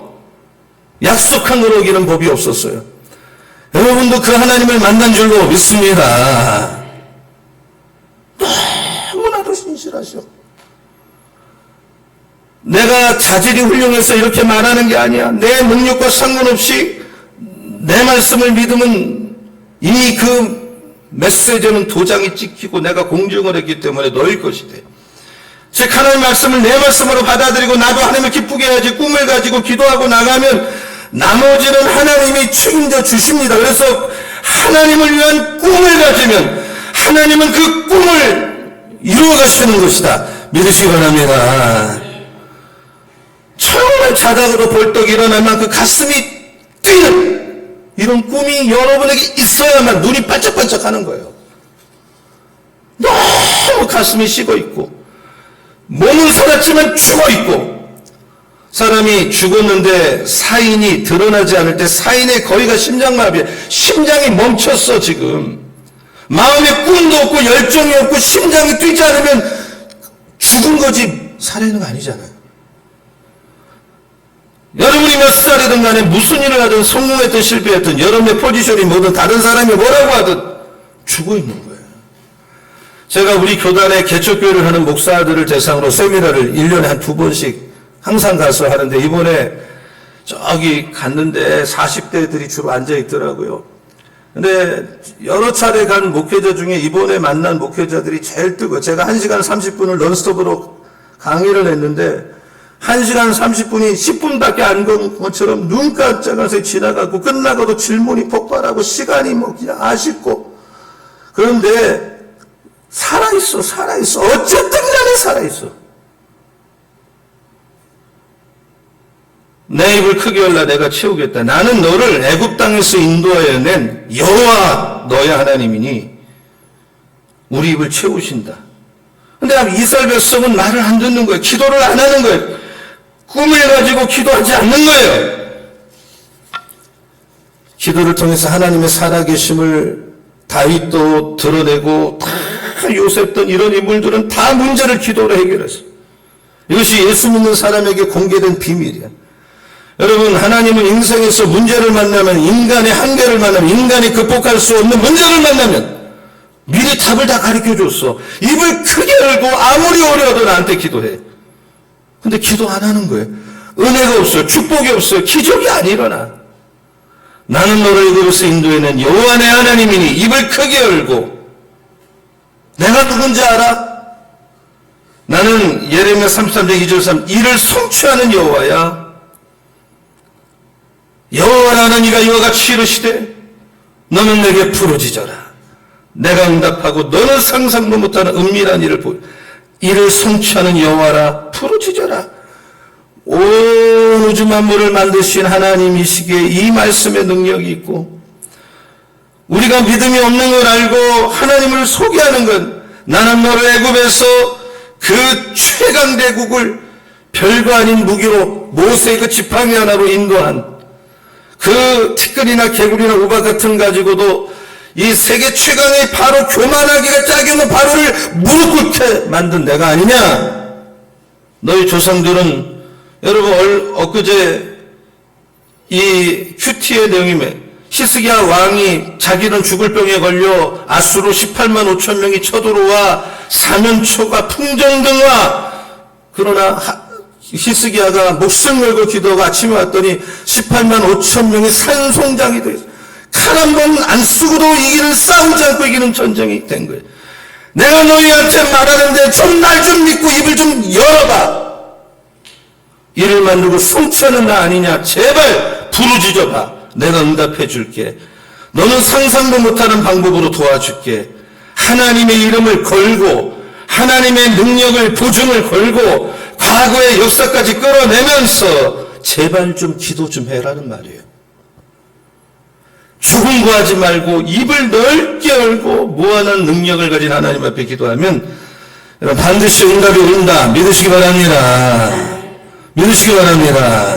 [SPEAKER 2] 약속한 걸 어기는 법이 없었어요. 여러분도 그 하나님을 만난 줄로 믿습니다. 너무나도 신실하셔. 내가 자질이 훌륭해서 이렇게 말하는 게 아니야. 내 능력과 상관없이 내 말씀을 믿으면 이미 그 메시지는 도장이 찍히고 내가 공증을 했기 때문에 너희 것이 돼. 즉 하나님의 말씀을 내 말씀으로 받아들이고 나도 하나님을 기쁘게 해야지 꿈을 가지고 기도하고 나가면 나머지는 하나님이 책임져 주십니다. 그래서 하나님을 위한 꿈을 가지면 하나님은 그 꿈을 이루어 가시는 것이다. 믿으시기 바랍니다. 정말 자다가도 벌떡 일어나면 그 가슴이 뛰는 이런 꿈이 여러분에게 있어야만 눈이 반짝반짝 하는 거예요. 너무 가슴이 식어 있고 몸은 살았지만 죽어 있고 사람이 죽었는데 사인이 드러나지 않을 때 사인의 거의가 심장마비에 심장이 멈췄어 지금. 마음에 꿈도 없고 열정이 없고 심장이 뛰지 않으면 죽은 거지 살아있는 거 아니잖아요. 여러분이 몇 살이든 간에 무슨 일을 하든 성공했든 실패했든 여러분의 포지션이 뭐든 다른 사람이 뭐라고 하든 죽어 있는 거예요. 제가 우리 교단에 개척교회를 하는 목사들을 대상으로 세미나를 1년에 한 2번씩 항상 가서 하는데 이번에 저기 갔는데 40대들이 주로 앉아 있더라고요. 근데 여러 차례 간 목회자 중에 이번에 만난 목회자들이 제일 뜨거워. 제가 1시간 30분을 넌스톱으로 강의를 했는데 1시간 30분이 10분밖에 안 건 것처럼 눈 깜짝하면서 지나가고 끝나고도 질문이 폭발하고 시간이 뭐 그냥 아쉽고 그런데 살아있어. 어쨌든 간에 살아있어. 내 입을 크게 열라 내가 채우겠다. 나는 너를 애굽 땅에서 인도하여 낸 여호와 너의 하나님이니 우리 입을 채우신다. 근데 이스라엘 백성은 말을 안 듣는 거예요. 기도를 안 하는 거예요. 꿈을 가지고 기도하지 않는 거예요. 기도를 통해서 하나님의 살아계심을 다윗도 드러내고 다 요셉 등 이런 인물들은 다 문제를 기도로 해결했어요. 이것이 예수 믿는 사람에게 공개된 비밀이야. 여러분, 하나님은 인생에서 문제를 만나면, 인간의 한계를 만나면, 인간이 극복할 수 없는 문제를 만나면 미리 답을 다 가르쳐줬어. 입을 크게 열고 아무리 어려워도 나한테 기도해. 근데 기도 안 하는 거예요. 은혜가 없어요. 축복이 없어요. 기적이 안 일어나. 나는 너를 애굽에서 인도해낸 여호와 내 하나님이니 입을 크게 열고 내가 누군지 알아? 나는 예레미야 33장 2절 3 이를 성취하는 여호와야. 여호와라는 이가 이와 같이 이르시되 너는 내게 부르짖어라. 내가 응답하고 너는 상상도 못하는 은밀한 일을 이를 성취하는 여호와라. 부르짖어라. 온 우주 만물을 만드신 하나님이시기에 이 말씀에 능력이 있고 우리가 믿음이 없는 걸 알고 하나님을 소개하는 건 나는 너를 애굽에서 그 최강대국을 별거 아닌 무기로 모세의 그 지팡이 하나로 인도한 그 티끌이나 개구리나 우박 같은 가지고도 이 세계 최강의 바로 교만하기가 짝이 없는 바로를 무릎 꿇게 만든 내가 아니냐. 너희 조상들은 여러분 엊그제 이 큐티의 내용이며 히스기야 왕이 자기는 죽을 병에 걸려 아수로 18만 5천 명이 쳐들어와 사면초가 풍정등화. 그러나 히스기야가 목숨 걸고 기도하고 아침에 왔더니 18만 5천 명이 산송장이 되어 칼 한 번 안 쓰고도 이기는, 싸우지 않고 이기는 전쟁이 된 거예요. 내가 너희한테 말하는데 좀 날 좀 믿고 입을 좀 열어봐. 이를 만들고 성취하는 나 아니냐. 제발 부르짖어봐. 내가 응답해 줄게. 너는 상상도 못하는 방법으로 도와줄게. 하나님의 이름을 걸고 하나님의 능력을 보증을 걸고 과거의 역사까지 끌어내면서 제발 좀 기도 좀 해라는 말이에요. 죽은 거 하지 말고 입을 넓게 열고 무한한 능력을 가진 하나님 앞에 기도하면 여러분 반드시 응답이 온다. 믿으시기 바랍니다. 믿으시기 바랍니다.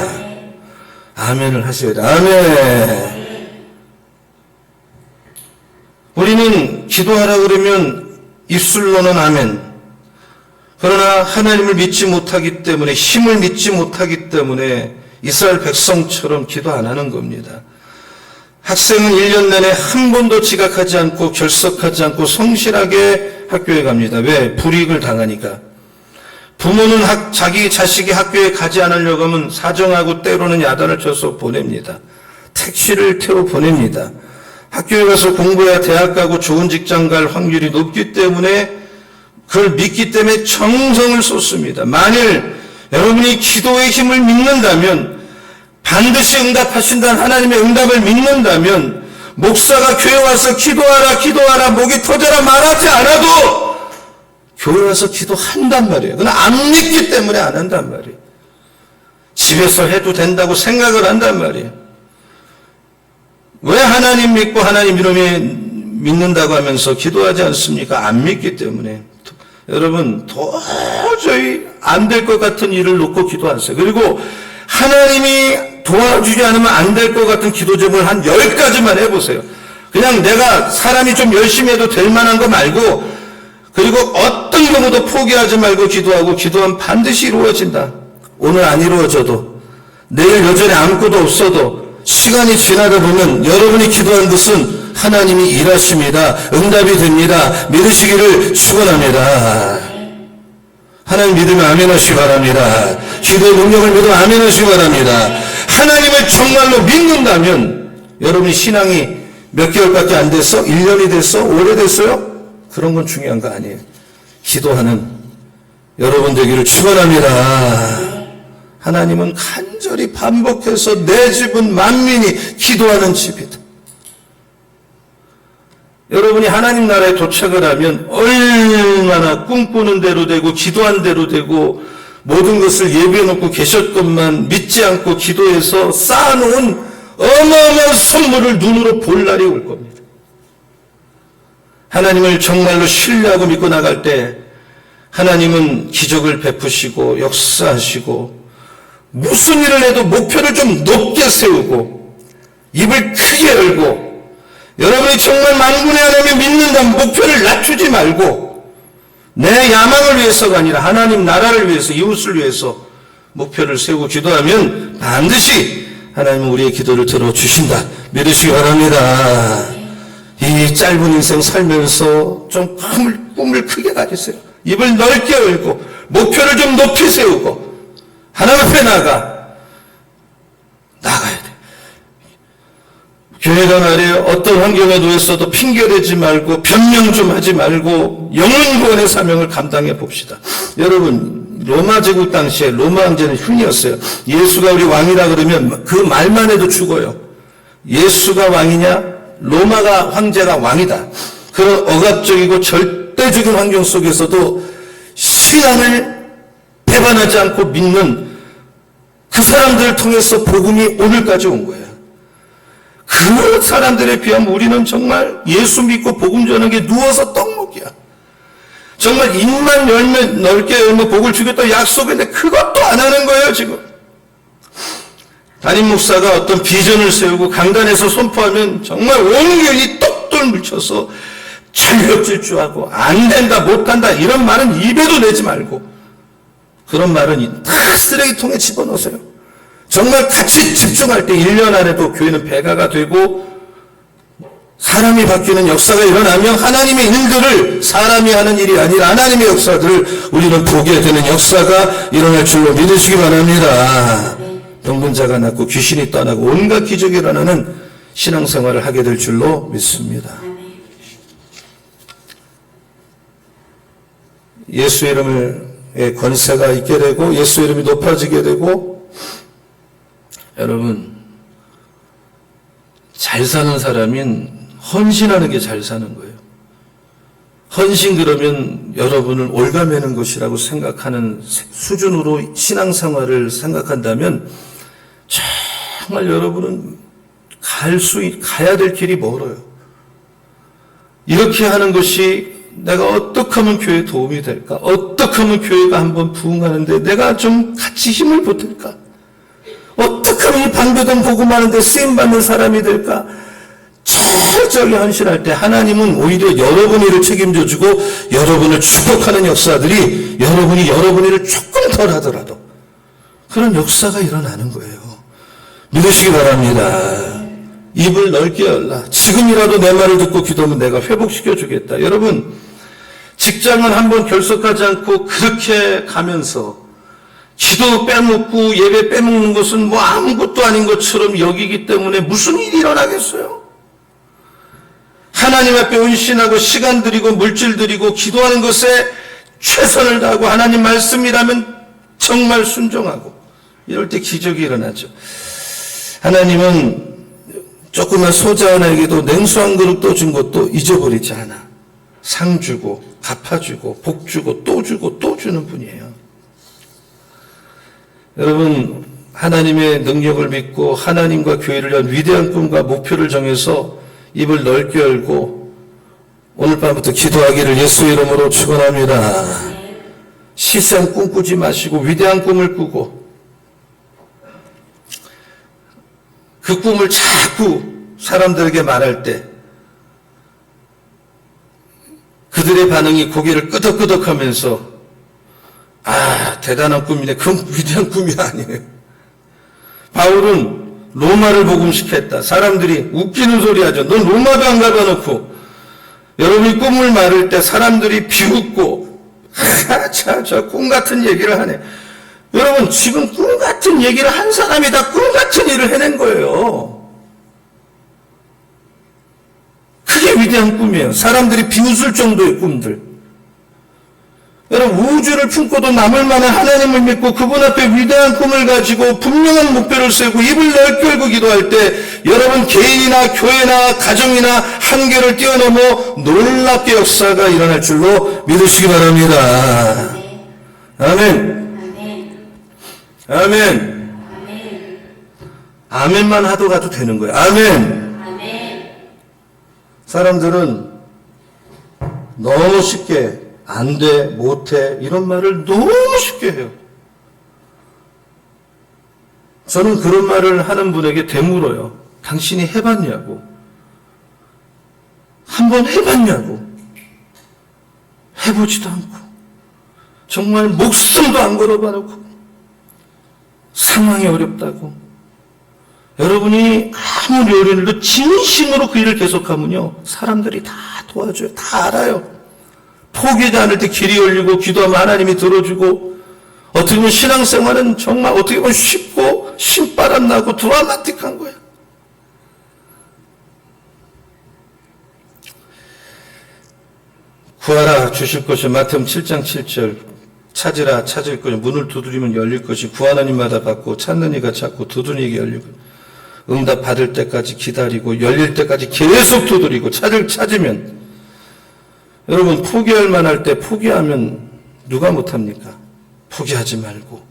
[SPEAKER 2] 아멘을 하셔야 돼요. 아멘. 우리는 기도하라 그러면 입술로는 아멘. 그러나 하나님을 믿지 못하기 때문에, 힘을 믿지 못하기 때문에 이스라엘 백성처럼 기도 안 하는 겁니다. 학생은 1년 내내 한 번도 지각하지 않고 결석하지 않고 성실하게 학교에 갑니다. 왜? 불이익을 당하니까. 부모는 자기 자식이 학교에 가지 않으려고 하면 사정하고 때로는 야단을 쳐서 보냅니다. 택시를 태워 보냅니다. 학교에 가서 공부해야 대학 가고 좋은 직장 갈 확률이 높기 때문에 그걸 믿기 때문에 정성을 쏟습니다. 만일 여러분이 기도의 힘을 믿는다면, 반드시 응답하신다는 하나님의 응답을 믿는다면, 목사가 교회 와서 기도하라 목이 터져라 말하지 않아도 교회 와서 기도한단 말이에요. 그러나 안 믿기 때문에 안 한단 말이에요. 집에서 해도 된다고 생각을 한단 말이에요. 왜 하나님 믿고 하나님 이름에 믿는다고 하면서 기도하지 않습니까? 안 믿기 때문에. 여러분, 도저히 안 될 것 같은 일을 놓고 기도하세요. 그리고 하나님이 도와주지 않으면 안 될 것 같은 기도 제목을 한 10가지만 해보세요. 그냥 내가 사람이 좀 열심히 해도 될 만한 거 말고, 그리고 어떤 경우도 포기하지 말고 기도하고, 기도하면 반드시 이루어진다. 오늘 안 이루어져도, 내일 여전히 아무것도 없어도 시간이 지나다 보면 여러분이 기도한 것은 하나님이 일하십니다. 응답이 됩니다. 믿으시기를 축원합니다. 하나님 믿으면 아멘 하시기 바랍니다. 기도의 능력을 믿으면 아멘 하시기 바랍니다. 하나님을 정말로 믿는다면 여러분이 신앙이 몇 개월밖에 안 됐어? 1년이 됐어? 오래됐어요? 그런 건 중요한 거 아니에요. 기도하는 여러분 되기를 축원합니다. 하나님은 간절히 반복해서 내 집은 만민이 기도하는 집이다. 여러분이 하나님 나라에 도착을 하면 얼마나 꿈꾸는 대로 되고 기도한 대로 되고 모든 것을 예비해 놓고 계셨건만 믿지 않고 기도해서 쌓아놓은 어마어마한 선물을 눈으로 볼 날이 올 겁니다. 하나님을 정말로 신뢰하고 믿고 나갈 때 하나님은 기적을 베푸시고 역사하시고 무슨 일을 해도 목표를 좀 높게 세우고 입을 크게 열고 여러분이 정말 만군의 하나님을 믿는다면 목표를 낮추지 말고 내 야망을 위해서가 아니라 하나님 나라를 위해서 이웃을 위해서 목표를 세우고 기도하면 반드시 하나님은 우리의 기도를 들어주신다. 믿으시기 바랍니다. 이 짧은 인생 살면서 좀 꿈을 크게 가지세요. 입을 넓게 열고 목표를 좀 높이 세우고 하나님 앞에 나가야 돼. 교회가 말이에요. 어떤 환경에 놓였어도 핑계대지 말고 변명 좀 하지 말고 영혼 구원의 사명을 감당해 봅시다. 여러분 로마 제국 당시에 로마 황제는 흉이었어요. 예수가 우리 왕이라 그러면 그 말만 해도 죽어요. 예수가 왕이냐? 로마가 황제가 왕이다. 그런 억압적이고 절대적인 환경 속에서도 신앙을 배반하지 않고 믿는 그 사람들을 통해서 복음이 오늘까지 온 거예요. 그 사람들에 비하면 우리는 정말 예수 믿고 복음 전하는 게 누워서 떡 먹기야. 정말 입만 열면 넓게 열면 복을 주겠다 약속했는데 그것도 안 하는 거예요 지금. 담임 목사가 어떤 비전을 세우고 강단에서 선포하면 정말 온 교인이 똘똘 뭉쳐서 전력질주하고 안 된다 못한다 이런 말은 입에도 내지 말고 그런 말은 다 쓰레기통에 집어넣으세요. 정말 같이 집중할 때 1년 안에도 교회는 배가가 되고 사람이 바뀌는 역사가 일어나면 하나님의 일들을 사람이 하는 일이 아니라 하나님의 역사들을 우리는 보게 되는 역사가 일어날 줄로 믿으시기 바랍니다. 병든자가 낫고 귀신이 떠나고 온갖 기적이 일어나는 신앙생활을 하게 될 줄로 믿습니다. 예수 이름의 권세가 있게 되고 예수 이름이 높아지게 되고 여러분 잘 사는 사람인 헌신하는 게 잘 사는 거예요. 헌신 그러면 여러분을 올가매는 것이라고 생각하는 수준으로 신앙생활을 생각한다면 정말 여러분은 가야 될 길이 멀어요. 이렇게 하는 것이 내가 어떻게 하면 교회에 도움이 될까? 어떻게 하면 교회가 한번 부흥하는데 내가 좀 같이 힘을 보탤까? 어떻게 하면 이 방배동 복음하는데 쓰임받는 사람이 될까? 철저히 헌신할 때 하나님은 오히려 여러분 일을 책임져주고 여러분을 축복하는 역사들이 여러분 일을 조금 덜 하더라도 그런 역사가 일어나는 거예요. 믿으시기 바랍니다. 입을 넓게 열라. 지금이라도 내 말을 듣고 기도하면 내가 회복시켜 주겠다. 여러분 직장은 한번 결석하지 않고 그렇게 가면서 기도 빼먹고 예배 빼먹는 것은 뭐 아무것도 아닌 것처럼 여기기 때문에 무슨 일이 일어나겠어요? 하나님 앞에 헌신하고 시간 들이고 물질 들이고 기도하는 것에 최선을 다하고 하나님 말씀이라면 정말 순종하고 이럴 때 기적이 일어나죠. 하나님은 조그만 소자 하나에게도 냉수 한 그릇 떠준 것도 잊어버리지 않아. 상 주고 갚아주고 복 주고 또 주는 분이에요. 여러분 하나님의 능력을 믿고 하나님과 교회를 위한 위대한 꿈과 목표를 정해서 입을 넓게 열고 오늘 밤부터 기도하기를 예수 이름으로 축원합니다. 시샘 꿈꾸지 마시고 위대한 꿈을 꾸고 그 꿈을 자꾸 사람들에게 말할 때 그의 반응이 고개를 끄덕끄덕 하면서 아, 대단한 꿈이네. 그 위대한 꿈이 아니에요. 바울은 로마를 복음시켰다. 사람들이 웃기는 소리 하죠. 넌 로마도 안 가봐놓고 여러분이 꿈을 말할 때 사람들이 비웃고 저 꿈 같은 얘기를 하네. 여러분 지금 꿈 같은 얘기를 한 사람이 다 꿈 같은 일을 해낸 거예요. 그게 위대한 꿈이에요. 사람들이 비웃을 정도의 꿈들. 여러분 우주를 품고도 남을 만한 하나님을 믿고 그분 앞에 위대한 꿈을 가지고 분명한 목표를 세우고 입을 넓게 열고 기도할 때 여러분 개인이나 교회나 가정이나 한계를 뛰어넘어 놀랍게 역사가 일어날 줄로 믿으시기 바랍니다. 아멘.
[SPEAKER 3] 아멘.
[SPEAKER 2] 아멘.
[SPEAKER 3] 아멘.
[SPEAKER 2] 아멘만 하도 가도 되는 거예요. 아멘.
[SPEAKER 3] 아멘.
[SPEAKER 2] 사람들은 너무 쉽게 안 돼, 못해 이런 말을 너무 쉽게 해요. 저는 그런 말을 하는 분에게 되물어요. 당신이 해봤냐고. 한번 해봤냐고. 해보지도 않고 정말 목숨도 안 걸어봐놓고 상황이 어렵다고. 여러분이 아무리 어려운 일도 진심으로 그 일을 계속하면요 사람들이 다 도와줘요. 다 알아요. 포기하지 않을 때 길이 열리고 기도하면 하나님이 들어주고 어떻게 보면 신앙생활은 정말 어떻게 보면 쉽고 신바람 나고 드라마틱한 거예요. 구하라 주실 것이 마태복음 7장 7절 찾으라 찾을 것이 문을 두드리면 열릴 것이 구하는 이마다 받고 찾는 이가 찾고 두드리는 이가 열리고 응답 받을 때까지 기다리고 열릴 때까지 계속 두드리고 찾으면 여러분 포기할 만할 때 포기하면 누가 못합니까? 포기하지 말고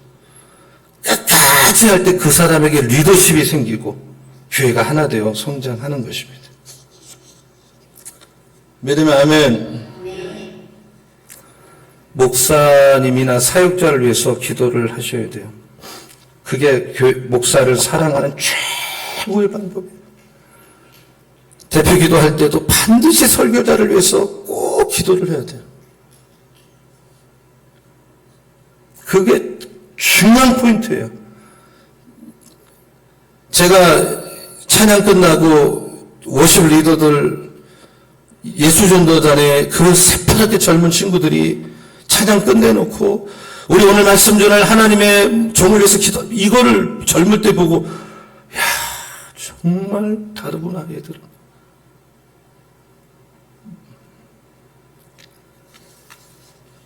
[SPEAKER 2] 끝까지 할 때 그 사람에게 리더십이 생기고 교회가 하나 되어 성장하는 것입니다. 믿으면 아멘. 목사님이나 사역자를 위해서 기도를 하셔야 돼요. 그게 목사를 사랑하는 최고의 방법이에요. 대표 기도할 때도 반드시 설교자를 위해서 꼭 기도를 해야 돼요. 그게 중요한 포인트예요. 제가 찬양 끝나고 워십 리더들 예수전도단에 그 새파랗게 젊은 친구들이 찬양 끝내놓고 우리 오늘 말씀 전할 하나님의 종을 위해서 기도 이거를 젊을 때 보고 야 정말 다르구나 얘들은.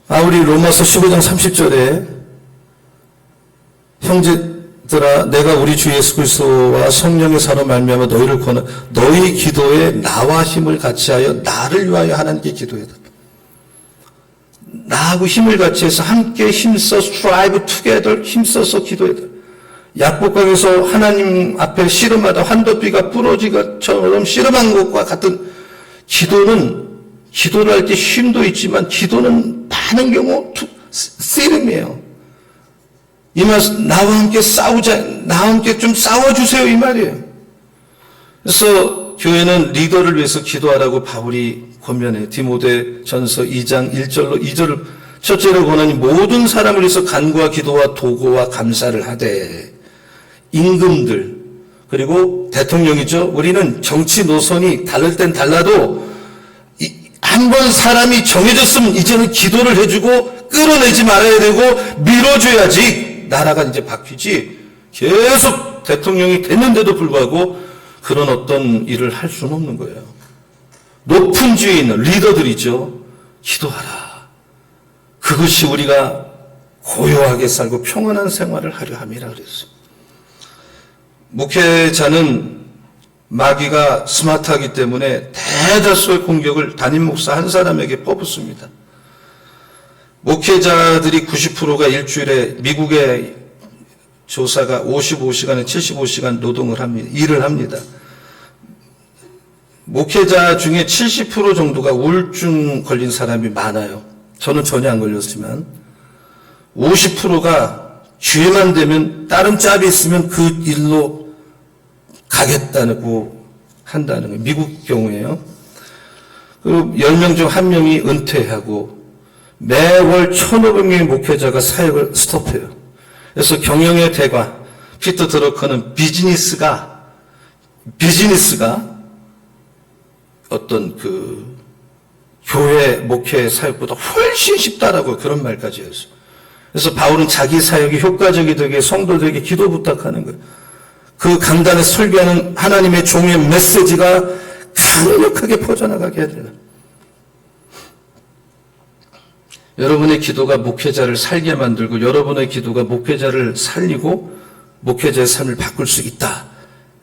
[SPEAKER 2] 바울이 로마서 15장 30절에 형제들아 내가 우리 주 예수 그리스도와 성령의 사로 말미암아 너희를 권하 너희 기도에 나와 힘을 같이하여 나를 위하여 하나님께 기도해라. 나하고 힘을 같이해서 함께 힘써 strive together 힘써서 기도해라. 약복강에서 하나님 앞에 씨름하다 환도비가 부러지기처럼 씨름한 것과 같은 기도를 할 때 힘도 있지만 기도는 많은 경우 씨름이에요. 이 말 나와 함께 싸우자, 나와 함께 좀 싸워주세요 이 말이에요. 그래서 교회는 리더를 위해서 기도하라고 바울이 권면해요. 디모데 전서 2장 1절로 2절을 첫째로 권하니 모든 사람을 위해서 간구와 기도와 도구와 감사를 하되 임금들 그리고 대통령이죠. 우리는 정치 노선이 다를 땐 달라도 한 번 사람이 정해졌으면 이제는 기도를 해주고 끌어내지 말아야 되고 밀어줘야지 나라가 이제 바뀌지 계속 대통령이 됐는데도 불구하고 그런 어떤 일을 할 수는 없는 거예요. 높은 지위에 있는 리더들이죠. 기도하라. 그것이 우리가 고요하게 살고 평안한 생활을 하려 함이라 그랬어요. 목회자는 마귀가 스마트하기 때문에 대다수의 공격을 담임 목사 한 사람에게 퍼붓습니다. 목회자들이 90%가 일주일에 미국의 조사가 55시간에 75시간 노동을 합니다. 일을 합니다. 목회자 중에 70% 정도가 우울증 걸린 사람이 많아요. 저는 전혀 안 걸렸지만 50%가 기회만 되면 다른 짭이 있으면 그 일로 가겠다고 한다는 거예요. 미국 경우에요. 그 10명 중 1명이 은퇴하고 매월 1,500명의 목회자가 사역을 스톱해요. 그래서 경영의 대가 피터 드러커는 비즈니스가 어떤 그 교회 목회 사역보다 훨씬 쉽다라고 그런 말까지 했어요. 그래서 바울은 자기 사역이 효과적이 되게 성도들에게 기도 부탁하는 거예요. 그 강단에 설교하는 하나님의 종의 메시지가 강력하게 퍼져나가게 해야 돼요. 여러분의 기도가 목회자를 살게 만들고 여러분의 기도가 목회자를 살리고 목회자의 삶을 바꿀 수 있다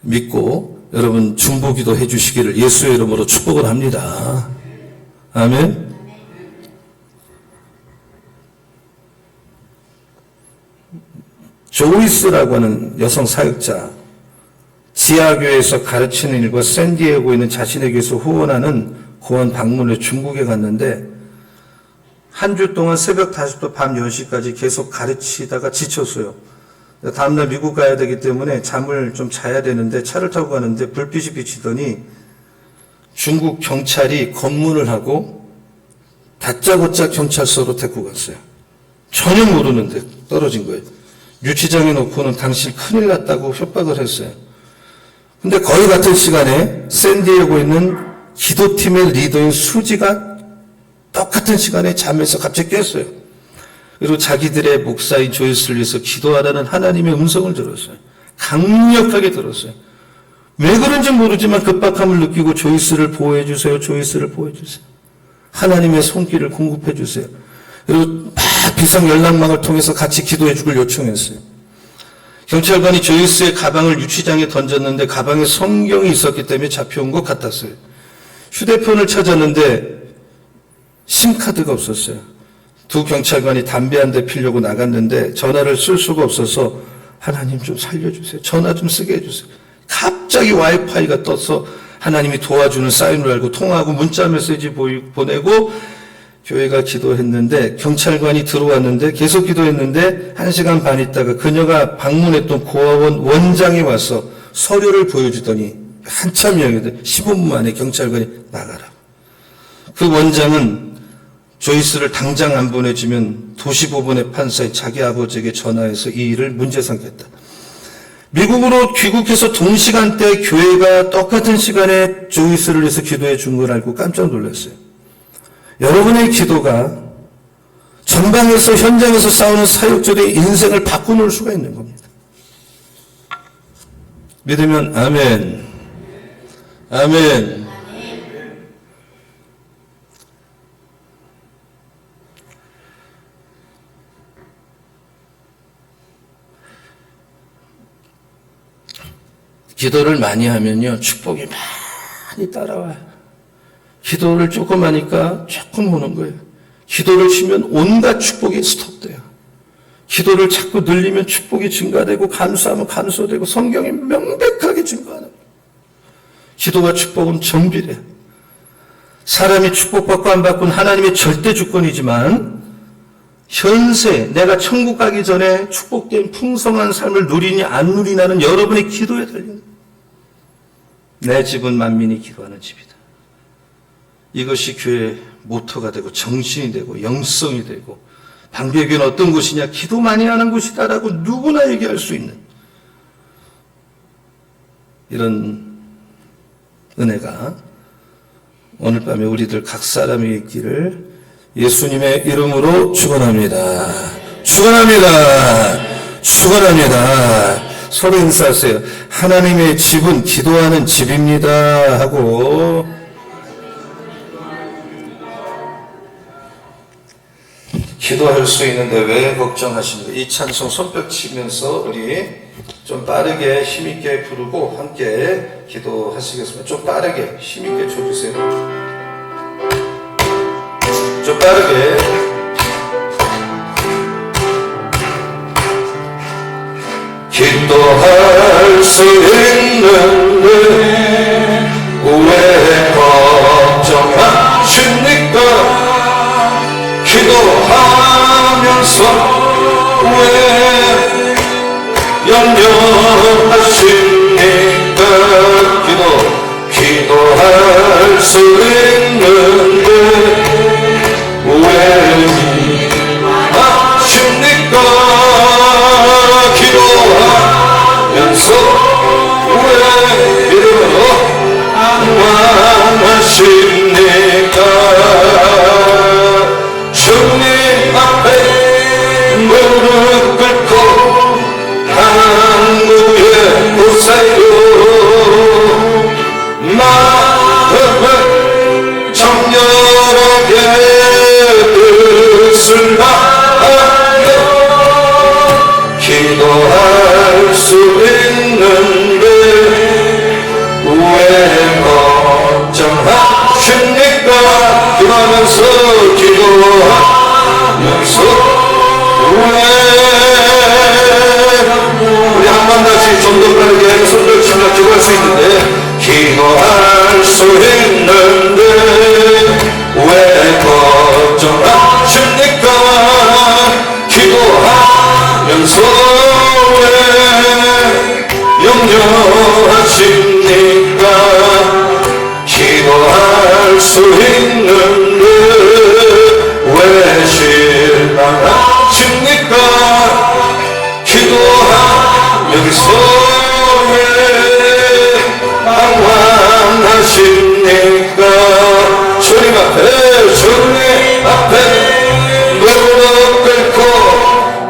[SPEAKER 2] 믿고 여러분 중보기도 해주시기를 예수의 이름으로 축복을 합니다. 아멘. 조이스라고 하는 여성 사역자, 지하교회에서 가르치는 일과 샌디에고에 있는 자신의 교회에서 후원하는 고원 방문을 중국에 갔는데 한 주 동안 새벽 5시부터 밤 10시까지 계속 가르치다가 지쳤어요. 다음날 미국 가야 되기 때문에 잠을 좀 자야 되는데 차를 타고 가는데 불빛이 비치더니 중국 경찰이 검문을 하고 다짜고짜 경찰서로 데리고 갔어요. 전혀 모르는데 떨어진 거예요. 유치장에 놓고는 당신 큰일 났다고 협박을 했어요. 근데 거의 같은 시간에 샌디에고에 있는 기도팀의 리더인 수지가 똑같은 시간에 잠에서 갑자기 깼어요. 그리고 자기들의 목사인 조이스를 위해서 기도하라는 하나님의 음성을 들었어요. 강력하게 들었어요. 왜 그런지 모르지만 급박함을 느끼고 조이스를 보호해 주세요. 조이스를 보호해 주세요. 하나님의 손길을 공급해 주세요. 그리고 막 비상 연락망을 통해서 같이 기도해 주길 요청했어요. 경찰관이 조이스의 가방을 유치장에 던졌는데 가방에 성경이 있었기 때문에 잡혀온 것 같았어요. 휴대폰을 찾았는데 심카드가 없었어요. 두 경찰관이 담배 한 대 피려고 나갔는데 전화를 쓸 수가 없어서 하나님 좀 살려주세요. 전화 좀 쓰게 해주세요. 갑자기 와이파이가 떠서 하나님이 도와주는 사인을 알고 통화하고 문자 메시지 보내고 교회가 기도했는데 경찰관이 들어왔는데 계속 기도했는데 1시간 반 있다가 그녀가 방문했던 고아원 원장이 와서 서류를 보여주더니 한참 이야기했는데 15분 만에 경찰관이 나가라. 그 원장은 조이스를 당장 안 보내주면 도시법원의 판사인 자기 아버지에게 전화해서 이 일을 문제 삼겠다. 미국으로 귀국해서 동시간대 교회가 똑같은 시간에 조이스를 위해서 기도해 준 걸 알고 깜짝 놀랐어요. 여러분의 기도가 전방에서 현장에서 싸우는 사역자들의 인생을 바꿔놓을 수가 있는 겁니다. 믿으면 아멘. 아멘. 기도를 많이 하면요, 축복이 많이 따라와요. 기도를 조금 하니까 조금 오는 거예요. 기도를 쉬면 온갖 축복이 스톱돼요. 기도를 자꾸 늘리면 축복이 증가되고 감수하면 감소되고 성경이 명백하게 증거하는 거예요. 기도와 축복은 정비래요. 사람이 축복받고 안 받고는 하나님의 절대 주권이지만 현세 내가 천국 가기 전에 축복된 풍성한 삶을 누리니 안 누리냐는 여러분의 기도에 달린 거예요. 내 집은 만민이 기도하는 집이다. 이것이 교회의 모토가 되고 정신이 되고 영성이 되고 방배교회는 어떤 곳이냐? 기도 많이 하는 곳이다라고 누구나 얘기할 수 있는 이런 은혜가 오늘 밤에 우리들 각 사람에게 있기를 예수님의 이름으로 축원합니다. 축원합니다. 축원합니다. 서로 인사하세요. 하나님의 집은 기도하는 집입니다 하고 기도할 수 있는데 왜 걱정하십니까? 이 찬송 손뼉 치면서 우리 좀 빠르게 힘있게 부르고 함께 기도하시겠습니다. 좀 빠르게 힘있게 쳐주세요. 좀 빠르게. 기도할 수 있는 왜 걱정하십니까? 기도하면서 왜 염려하십니까? 기도할 수 있는 이름으로 왕하십니까? 주님 앞에 무릎 꿇고 강구에 웃어요. 마음을 정렬하게 뜻을 다하여 기도할 수 있는데 왜 걱정하십니까? 그러면서 기도하면서 우리 한 번 다시 좀 더 빠르게 손을 생각하고 할 수 있는데 기도할 수 있는데 왜 걱정하십니까? 기도하면서 왜 염려하십니까? 기도할 수 있는데 왜 실망하십니까? 기도하면서 왜 방황하십니까? 주님 앞에 무릎 꿇고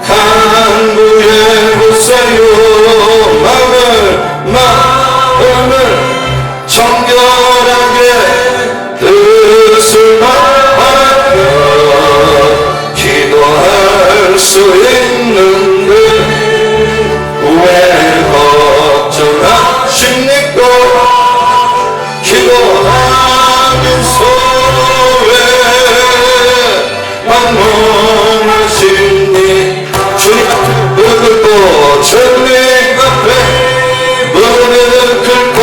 [SPEAKER 2] 간구에 웃어요. 마음을 정결하게 뜻을 다하여 기도할 수 있는데 왜 걱정하십니까? 기도하면서 왜 방문하십니? 주님 앞에 무릎 꿇고 주님 앞에 무릎 꿇고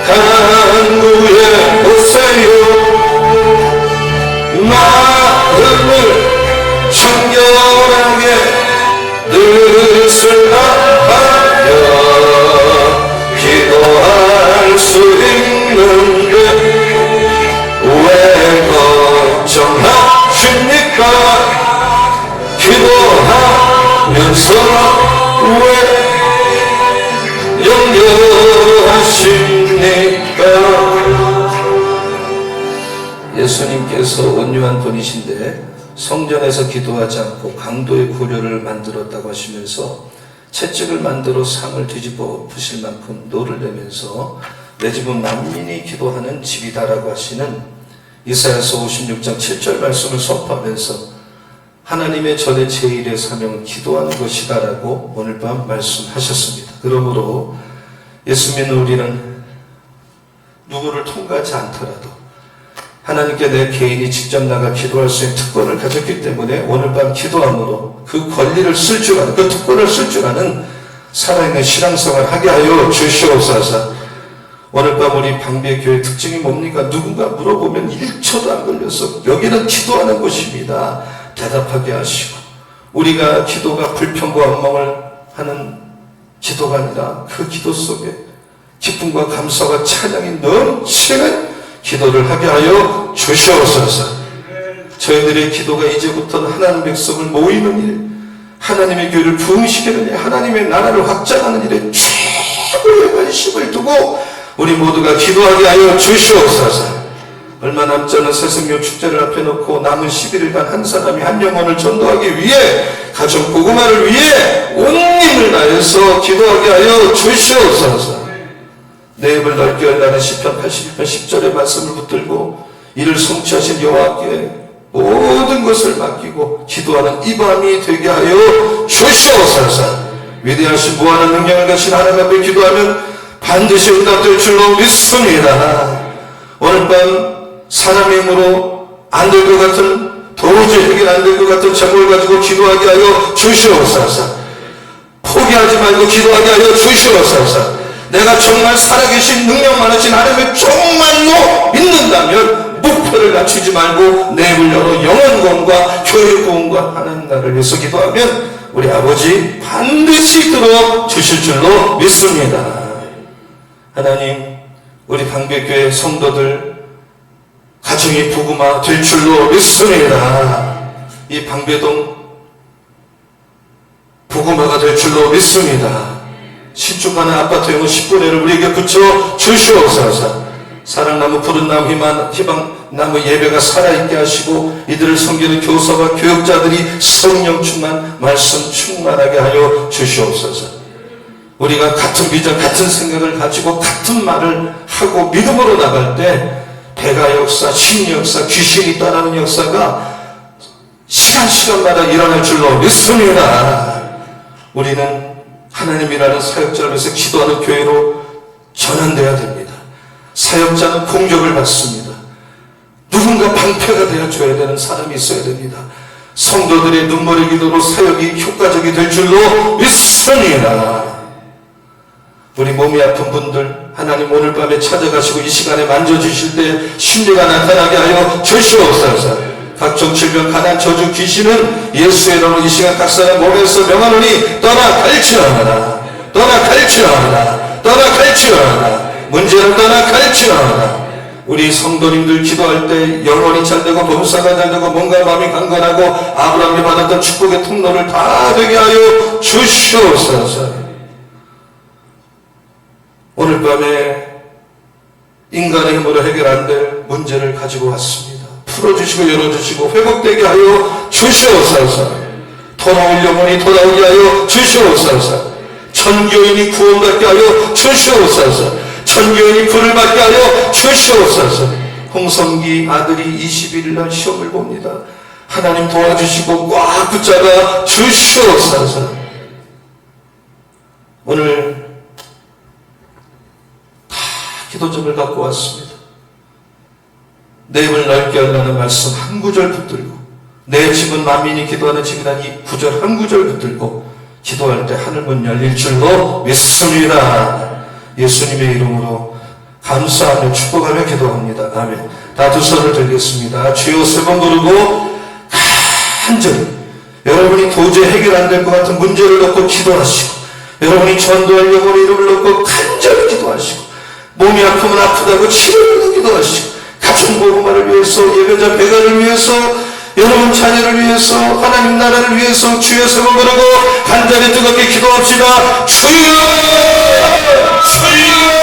[SPEAKER 2] 간구에 웃어요. 마음을 정결하게 뜻을 다하여 기도할 수 있는데 왜 걱정하십니까? 기도하면서 왜 염려하십니까? 예수님께서 온유한 분이신데 성전에서 기도하지 않고 강도의 고려를 만들었다고 하시면서 채찍을 만들어 상을 뒤집어 부실 만큼 노를 내면서 내 집은 만민이 기도하는 집이다라고 하시는 이사야서 56장 7절 말씀을 선포하면서 하나님의 전의 제1의 사명은 기도하는 것이다라고 오늘 밤 말씀하셨습니다. 그러므로 예수 믿는 우리는 누구를 통과하지 않더라도 하나님께 내 개인이 직접 나가 기도할 수 있는 특권을 가졌기 때문에 오늘 밤 기도함으로 그 권리를 쓸 줄 아는, 그 특권을 쓸 줄 아는 살아있는 신앙생활을 하게 하여 주시옵소서. 오늘 밤 우리 방배교회 특징이 뭡니까? 누군가 물어보면 1초도 안 걸려서 여기는 기도하는 곳입니다. 대답하게 하시고, 우리가 기도가 불평과 원망을 하는 기도가 아니라 그 기도 속에 기쁨과 감사와 찬양이 넘치는 기도를 하게 하여 주시옵소서. 저희들의 기도가 이제부터는 하나님 백성을 모이는 일, 하나님의 교회를 부흥시키는 일, 하나님의 나라를 확장하는 일에 최고의 관심을 두고 우리 모두가 기도하게 하여 주시옵소서. 얼마 남지 않은 새생명 축제를 앞에 놓고 남은 11일간 한 사람이 한 영혼을 전도하기 위해, 가정 복음화를 위해 온 힘을 다해서 기도하게 하여 주시옵소서. 내 입을 넓게 열라는 시편 81편 10절의 말씀을 붙들고 이를 성취하신 여호와께 모든 것을 맡기고 기도하는 이 밤이 되게 하여 주시옵소서. 위대하신 무한한 능력을 가진 하나님 앞에 기도하면 반드시 응답될 줄로 믿습니다. 오늘 밤 사람의 힘으로 안 될 것 같은, 도저히 해결 안 될 것 같은 제목을 가지고 기도하게 하여 주시옵소서. 포기하지 말고 기도하게 하여 주시옵소서. 내가 정말 살아계신 능력 많으신 하나님을 정말로 믿는다면 목표를 갖추지 말고 내 입을 열어 영혼 구원과 교회 구원과 하나님 나라를 위해서 기도하면 우리 아버지 반드시 들어주실 줄로 믿습니다. 하나님, 우리 방배교회 성도들 가정이 복음화 될 줄로 믿습니다. 이 방배동 복음화가 될 줄로 믿습니다. 신축하는 아파트용은 10분의 1을 우리에게 붙여 주시옵소서. 사랑나무, 푸른나무, 희망나무 예배가 살아있게 하시고 이들을 섬기는 교사와 교육자들이 성령 충만, 말씀 충만하게 하여 주시옵소서. 우리가 같은 비전, 같은 생각을 가지고 같은 말을 하고 믿음으로 나갈 때 배가 역사, 신 역사, 귀신이 떠나는 역사가 시간마다 일어날 줄로 믿습니다. 우리는 하나님이라는 사역자를 위해서 기도하는 교회로 전환되어야 됩니다. 사역자는 공격을 받습니다. 누군가 방패가 되어줘야 되는 사람이 있어야 됩니다. 성도들의 눈물의 기도로 사역이 효과적이 될 줄로 믿습니다. 우리 몸이 아픈 분들 하나님 오늘 밤에 찾아가시고 이 시간에 만져주실 때 심리가 나타나게 하여 주시옵소서. 각종 질병, 가난, 저주, 귀신은 예수의 이름으로 이 시간 각 사람 몸에서 명하노니 떠나갈지어다. 떠나갈지어다. 떠나갈지어다. 문제를 떠나갈지어다. 우리 성도님들 기도할 때 영혼이 잘되고 범사가 잘되고 몸과 마음이 강건하고 아브라함이 받았던 축복의 통로를 다 되게 하여 주시옵소서. 오늘 밤에 인간의 힘으로 해결 안 될 문제를 가지고 왔습니다. 풀어주시고 열어주시고 회복되게 하여 주시옵소서. 돌아올 영혼이 돌아오게 하여 주시옵소서. 전교인이 구원받게 하여 주시옵소서. 전교인이 불을 받게 하여 주시옵소서. 홍성기 아들이 21일날 시험을 봅니다. 하나님 도와주시고 꽉 붙잡아 주시옵소서. 오늘 기도점을 갖고 왔습니다. 내 입을 넓게 하라는 말씀 한 구절 붙들고 내 집은 만민이 기도하는 집이라는 이 구절 한 구절 붙들고 기도할 때 하늘문 열릴 줄로 믿습니다. 예수님의 이름으로 감사하며 축복하며 기도합니다. 아멘. 다 두 손을 들겠습니다. 주여 세 번 부르고 간절히 여러분이 도저히 해결 안 될 것 같은 문제를 놓고 기도하시고 여러분이 전도할 영혼의 이름을 놓고 간절히 기도하시고 몸이 아프면 아프다고 치료를 기도하시고 가정보호만을 위해서 예배자 배가를 위해서 여러분 자녀를 위해서 하나님 나라를 위해서 주여 세 번 부르고 간절히 뜨겁게 기도합시다. 주여 주여